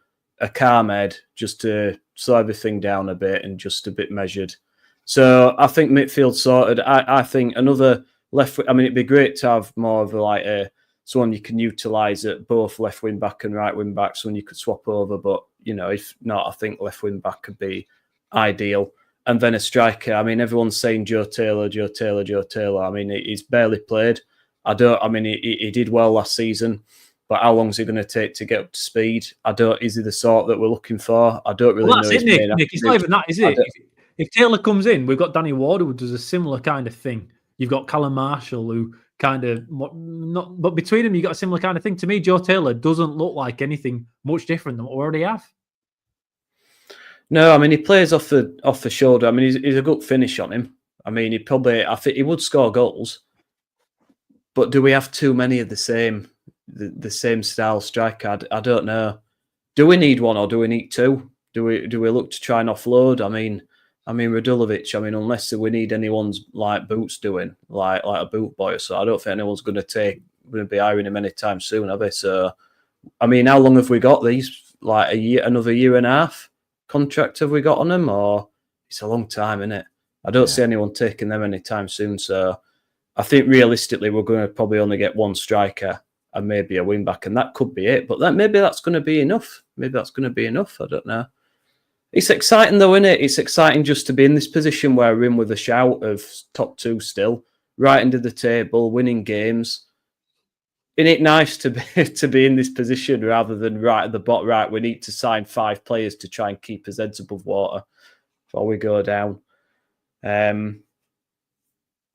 calm head, just to slow everything down a bit and just a bit measured. So I think midfield sorted. I think another left. I mean, it'd be great to have more of someone you can utilise at both left wing back and right wing back, someone you could swap over. But if not, I think left wing back could be ideal. And then a striker. I mean, everyone's saying Joe Taylor. I mean, he's barely played. He did well last season, but how long is it going to take to get up to speed? Is he the sort that we're looking for? I don't really know. That's it, Nick. It's not even that, is it? If Taylor comes in, we've got Danny Ward who does a similar kind of thing. You've got Callum Marshall who kind of not, but between them, you got a similar kind of thing. To me, Joe Taylor doesn't look like anything much different than what we already have. No, I mean, he plays off the shoulder. I mean, he's a good finish on him. I mean, I think he would score goals. But do we have too many of the same style striker? I don't know. Do we need one or do we need two? Do we look to try and offload? I mean, Radulovic. I mean, unless we need anyone's like boots doing, like a boot boy. So I don't think anyone's going to be hiring him anytime soon, have they? So, I mean, how long have we got these? Like another year and a half contract have we got on them? Or it's a long time, isn't it? I don't see anyone taking them anytime soon. So I think realistically, we're going to probably only get one striker and maybe a wing back, and that could be it. But maybe that's going to be enough. I don't know. It's exciting though, isn't it? It's exciting just to be in this position where we're in with a shout of top two still, right into the table, winning games. Isn't it nice to be in this position rather than right at the bottom? Right, we need to sign 5 players to try and keep us heads above water before we go down.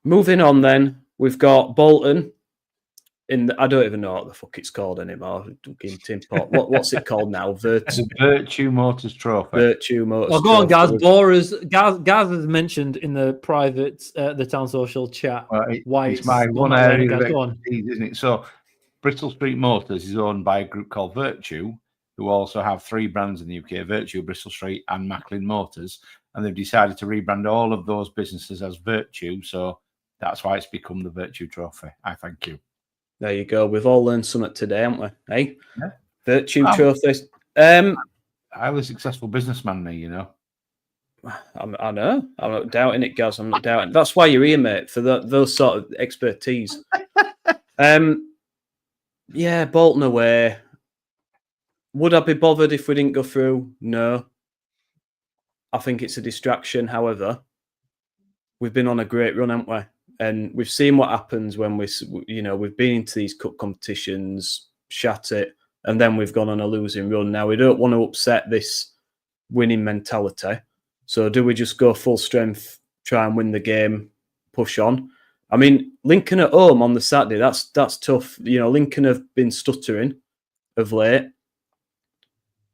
Moving on, then we've got Bolton. I don't even know what the fuck it's called anymore. What's it called now? Virtue Motors Trophy. Virtue Motors. Well, go on, Gaz. Gaz has mentioned in the private, the Town Social chat. Why it's my one area of expertise, isn't it? So, Bristol Street Motors is owned by a group called Virtue, who also have 3 brands in the UK: Virtue, Bristol Street, and Macklin Motors. And they've decided to rebrand all of those businesses as Virtue. So that's why it's become the Virtue Trophy. I thank you. There you go. We've all learned something today, haven't we? Hey? Yeah. Virtue Trophy. Highly successful businessman, me, I know. I'm not doubting it, Gaz. I'm not doubting. That's why you're here, mate, for those sort of expertise. Yeah, Bolton away. Would I be bothered if we didn't go through? No. I think it's a distraction. However, we've been on a great run, haven't we? And we've seen what happens when we've been into these cup competitions, shat it, and then we've gone on a losing run. Now, we don't want to upset this winning mentality. So do we just go full strength, try and win the game, push on? I mean, Lincoln at home on the Saturday, that's tough. Lincoln have been stuttering of late,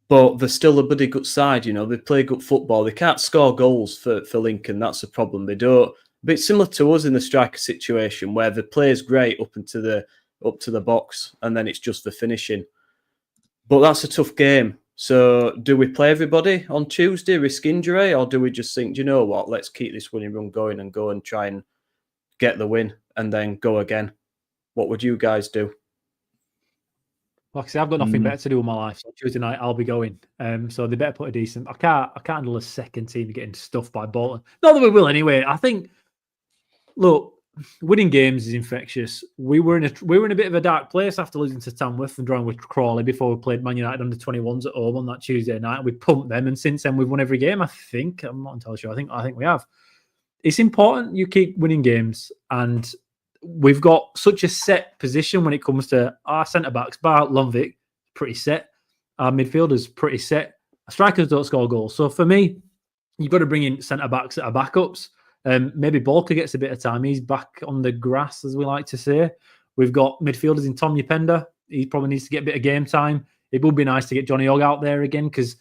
but they're still a bloody good side. They play good football. They can't score goals for Lincoln. That's the problem. They don't. A bit similar to us in the striker situation, where the play's great up to the box, and then it's just the finishing. But that's a tough game. So do we play everybody on Tuesday, risk injury, or do we just think, do you know what, let's keep this winning run going and go and try and get the win and then go again? What would you guys do? Like I say, I've got nothing better to do with my life. So Tuesday night, I'll be going. So they better put a decent. I can't handle a second team getting stuffed by Bolton. Not that we will anyway. I think, look, winning games is infectious. We were in a bit of a dark place after losing to Tamworth and drawing with Crawley before we played Man United under 21s at home on that Tuesday night. We pumped them, and since then we've won every game. I think I'm not entirely sure. I think we have. It's important you keep winning games, and we've got such a set position when it comes to our centre backs. Bar Lundvik, pretty set. Our midfielders pretty set. Our strikers don't score goals. So for me, you've got to bring in centre backs that are backups. Maybe Balker gets a bit of time. He's back on the grass, as we like to say. We've got midfielders in Tom Upenda. He probably needs to get a bit of game time. It would be nice to get Johnny Ogg out there again, because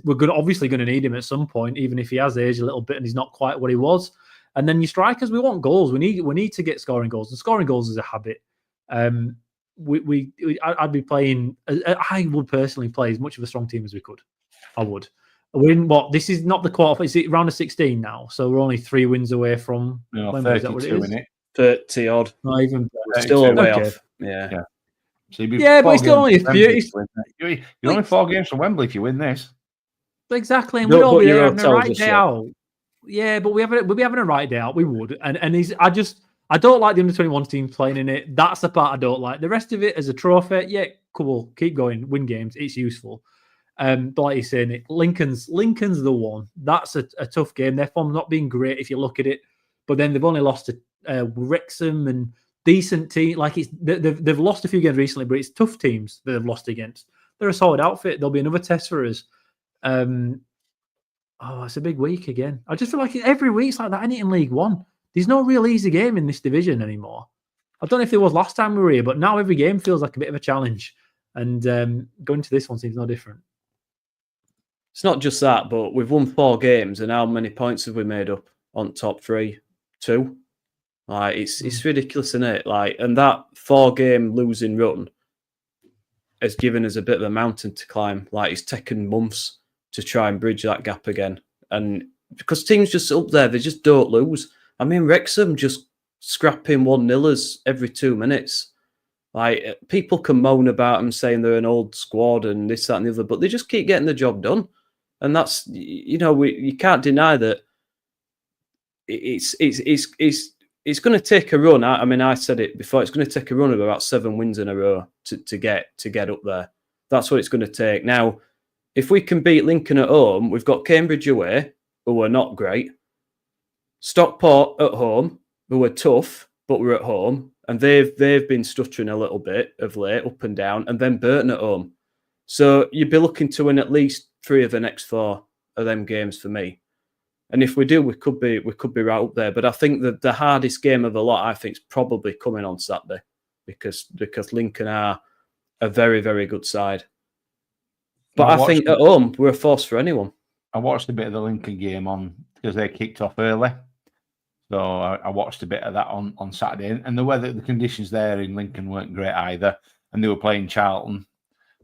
we're obviously going to need him at some point, even if he has aged a little bit and he's not quite what he was. And then your strikers, we want goals. We need to get scoring goals, and scoring goals is a habit. I'd be playing. I would personally play as much of a strong team as we could. I would. Win what? This is not the quarter. Is it round of 16 now? So we're only 3 wins away from. No, 32 in it. 30 odd. Not even. Still a way off. Yeah. So but it's still only a few. You're only 4 games from Wembley if you win this. Exactly, and we'd all be there having a right day out. Yeah, but we'd be having a right day out. We would, and I don't like the under-21 team playing in it. That's the part I don't like. The rest of it as a trophy, yeah, cool. Keep going, win games. It's useful. But like you're saying, Lincoln's the one. That's a tough game. Their form's not been great if you look at it, but then they've only lost to Wrexham and decent team. Like they've lost a few games recently, but it's tough teams that they've lost against. They're a solid outfit. There'll be another test for us. It's a big week again. I just feel like every week's like that, ain't it, in League One? There's no real easy game in this division anymore. I don't know if there was last time we were here, but now every game feels like a bit of a challenge. And going to this one seems no different. It's not just that, but we've won 4 games, and how many points have we made up on top 3? 2. Like it's ridiculous, isn't it? Like, and that 4-game losing run has given us a bit of a mountain to climb. Like, it's taken months to try and bridge that gap again. And because teams just up there, they just don't lose. I mean, Wrexham just scrapping 1-0ers every 2 minutes. Like, people can moan about them saying they're an old squad and this, that, and the other, but they just keep getting the job done. And that's, you can't deny that it's going to take a run. I mean, I said it before, it's going to take a run of about 7 wins in a row to get up there. That's what it's going to take. Now, if we can beat Lincoln at home, we've got Cambridge away, who are not great. Stockport at home, who are tough, but we're at home. And they've been stuttering a little bit of late, up and down. And then Burton at home. So you'd be looking to win at least 3 of the next 4 of them games for me. And if we do, we could be right up there. But I think that the hardest game of the lot, I think, is probably coming on Saturday, because Lincoln are a very, very good side. But I think at home, we're a force for anyone. I watched a bit of the Lincoln game because they kicked off early. So I watched a bit of that on Saturday. And the conditions there in Lincoln weren't great either. And they were playing Charlton,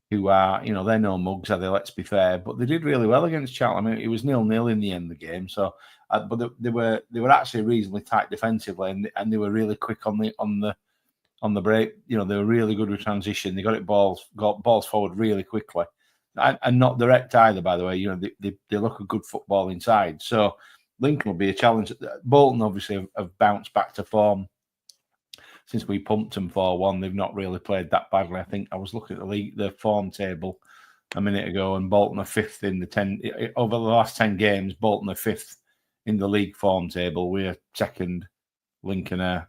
who are, they're no mugs, are they? Let's be fair. But they did really well against Charlton. I mean, it was 0-0 in the end of the game. So, but they were actually reasonably tight defensively, and they were really quick on the break. They were really good with transition. They got balls forward really quickly. and not direct either, by the way. You know, they look a good football inside. So Lincoln will be a challenge. Bolton obviously have bounced back to form since we pumped them 4-1. They've not really played that badly. I think I was looking at the form table a minute ago, and Bolton are 5th in the 10 over the last 10 games. Bolton are 5th in the league form table. We're 2nd. Lincoln are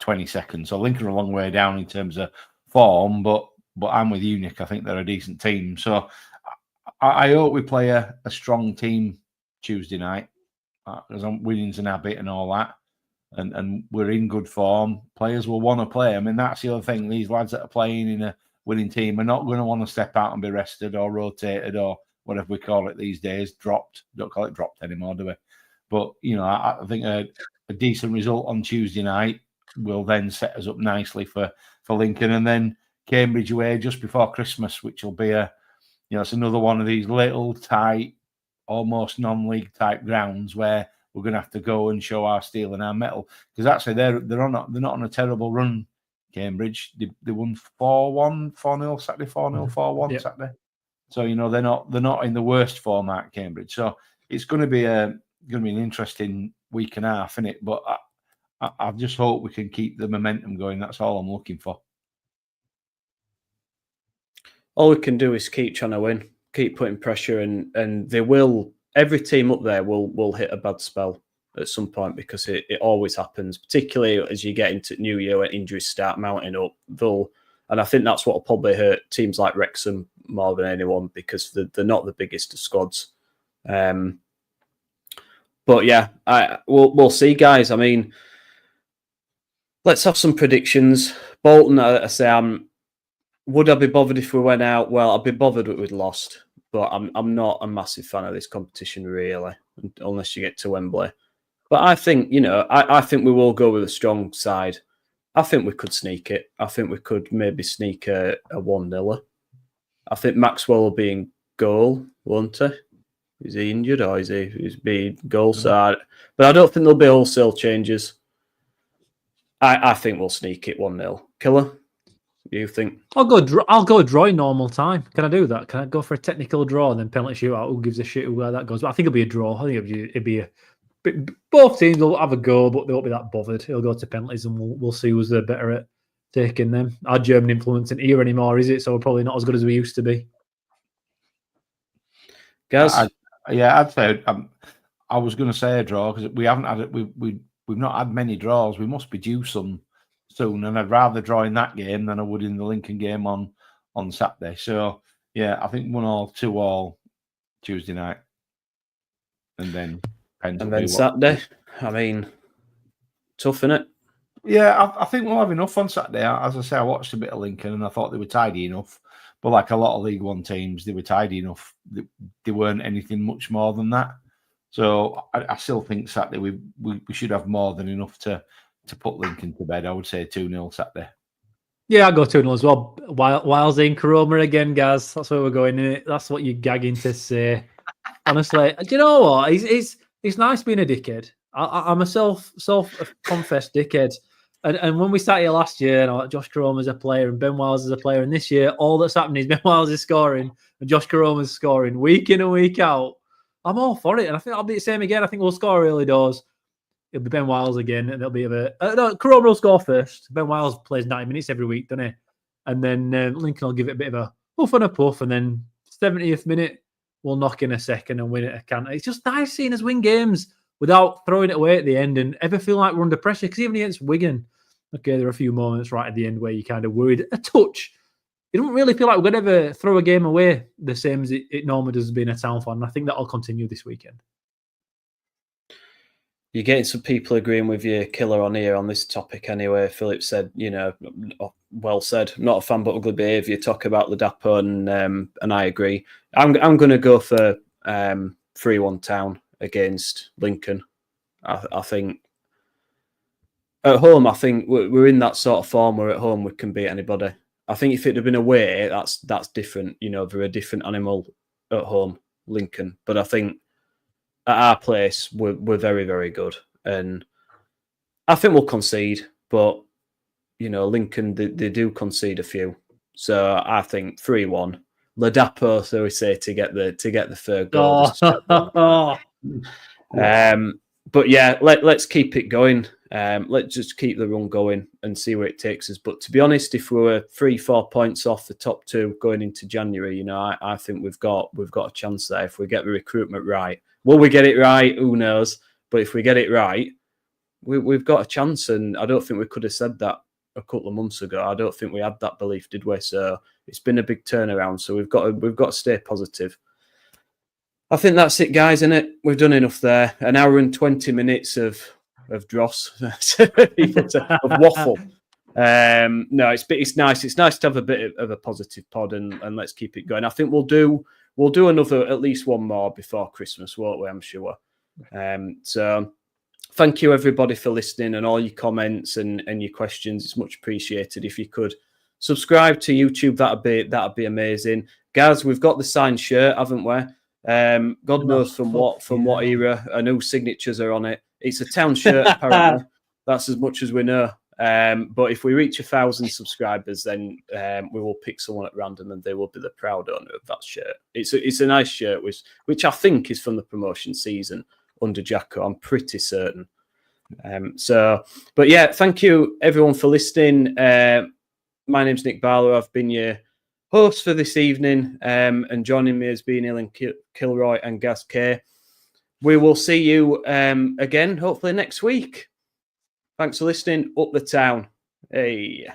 22nd. So Lincoln are a long way down in terms of form, but I'm with you, Nick. I think they're a decent team. So I hope we play a strong team Tuesday night, because winning's an habit and all that. And we're in good form. Players will want to play. I mean, that's the other thing. These lads that are playing in a winning team are not going to want to step out and be rested or rotated or whatever we call it these days. Dropped. Don't call it dropped anymore, do we? But, you know, I think a decent result on Tuesday night will then set us up nicely for Lincoln, and then Cambridge away just before Christmas, which will be it's another one of these little tight, almost non-league type grounds where we're going to have to go and show our steel and our metal, because actually they're not on a terrible run. Cambridge, they won 4-1, 4-0 Saturday, 4-0, 4-1 Saturday. So they're not in the worst format, Cambridge. So it's going to be an interesting week and a half, isn't it? But I just hope we can keep the momentum going. That's all I'm looking for. All we can do is keep trying to win, keep putting pressure, and they will. Every team up there will hit a bad spell at some point, because it always happens, particularly as you get into New Year when injuries start mounting up. And I think that's what will probably hurt teams like Wrexham more than anyone, because they're not the biggest of squads. But yeah, we'll see, guys. I mean, let's have some predictions. Bolton, I say, would I be bothered if we went out? Well, I'd be bothered if we'd lost, but I'm not a massive fan of this competition, really, unless you get to Wembley. But I think, I think we will go with a strong side. I think we could sneak it. I think we could maybe sneak a 1-0. I think Maxwell will be in goal, won't he? Is he injured, or is he be goal side? But I don't think there'll be wholesale changes. I think we'll sneak it 1-0. Killer, you think? I'll go draw in normal time. Can I do that? Can I go for a technical draw and then penalty shootout? Who gives a shit where that goes? But I think it'll be a draw. I think it'd be both teams will have a go, but they won't be that bothered. It'll go to penalties, and we'll see who's the better at taking them. Our German influence isn't here anymore, is it? So we're probably not as good as we used to be. Guys, I'd say I was going to say a draw, because we haven't had it. We've not had many draws. We must be due some soon, and I'd rather draw in that game than I would in the Lincoln game on Saturday. So yeah, I think 1-1, 2-1 Tuesday night, and then Saturday. I mean, tough, innit? Yeah, I think we'll have enough on Saturday. As I say, I watched a bit of Lincoln and I thought they were tidy enough. But like a lot of League One teams, they were tidy enough. They weren't anything much more than that. So I still think Saturday we should have more than enough to put Lincoln to bed. I would say 2-0 Saturday. Yeah, I'll go 2-0 as well. Wiles in Karoma again, guys. That's where we're going in it. That's what you're gagging to say. Honestly, do you know what? It's nice being a dickhead. I'm a self-confessed dickhead. And when we started here last year, Josh Karoma's a player and Ben Wiles is a player, and this year all that's happening is Ben Wiles is scoring and Josh Karoma's scoring week in and week out. I'm all for it, and I think I'll be the same again. I think we'll score early doors. It'll be Ben Wiles again, and there'll be Karoma will score first. Ben Wiles plays 90 minutes every week, doesn't he? And then Lincoln will give it a bit of a huff and a puff, and then 70th minute we'll knock in a second and win it a canter. It's just nice seeing us win games without throwing it away at the end and ever feel like we're under pressure. Because even against Wigan, okay, there are a few moments right at the end where you're kind of worried a touch. You don't really feel like we're going to ever throw a game away the same as it normally does being a Town fan. And I think that'll continue this weekend. You're getting some people agreeing with you, Killer, on here on this topic anyway. Philip said, well said, not a fan but ugly behaviour. Talk about Ladapo, and I agree. I'm going to go for 3-1 Town against Lincoln. I think at home, I think we're in that sort of form where at home we can beat anybody. I think if it had been away, that's different. They're a different animal at home, Lincoln. But I think at our place, we're very, very good. And I think we'll concede. But, Lincoln, they do concede a few. So I think 3-1. Ladapo, so we say, to get the third goal. Just to get but yeah, let's keep it going. Let's just keep the run going and see where it takes us. But to be honest, if we were 3-4 points off the top two going into January, you know, I think we've got a chance there if we get the recruitment right. Will we get it right? Who knows? But if we get it right, we've got a chance. And I don't think we could have said that a couple of months ago. I don't think we had that belief, did we? So it's been a big turnaround. So we've got to stay positive. I think that's it, guys, isn't it? We've done enough there. An hour and 20 minutes of dross, of waffle. No, it's nice. It's nice to have a bit of a positive pod, and let's keep it going. I think we'll do another, at least one more before Christmas, won't we? I'm sure. So thank you everybody for listening and all your comments and your questions. It's much appreciated. If you could subscribe to YouTube, that'd be amazing. Guys, we've got the signed shirt, haven't we? God knows from what era and whose signatures are on it. It's a town shirt, apparently. That's as much as we know. But if we reach 1,000 subscribers, then we will pick someone at random, and they will be the proud owner of that shirt. It's a nice shirt, which I think is from the promotion season under Jacko. I'm pretty certain. But yeah, thank you everyone for listening. My name's Nick Barlow. I've been your host for this evening, and joining me has been Ilan Kilroy and Gaz K. We will see you again, hopefully next week. Thanks for listening. Up the town. Hey.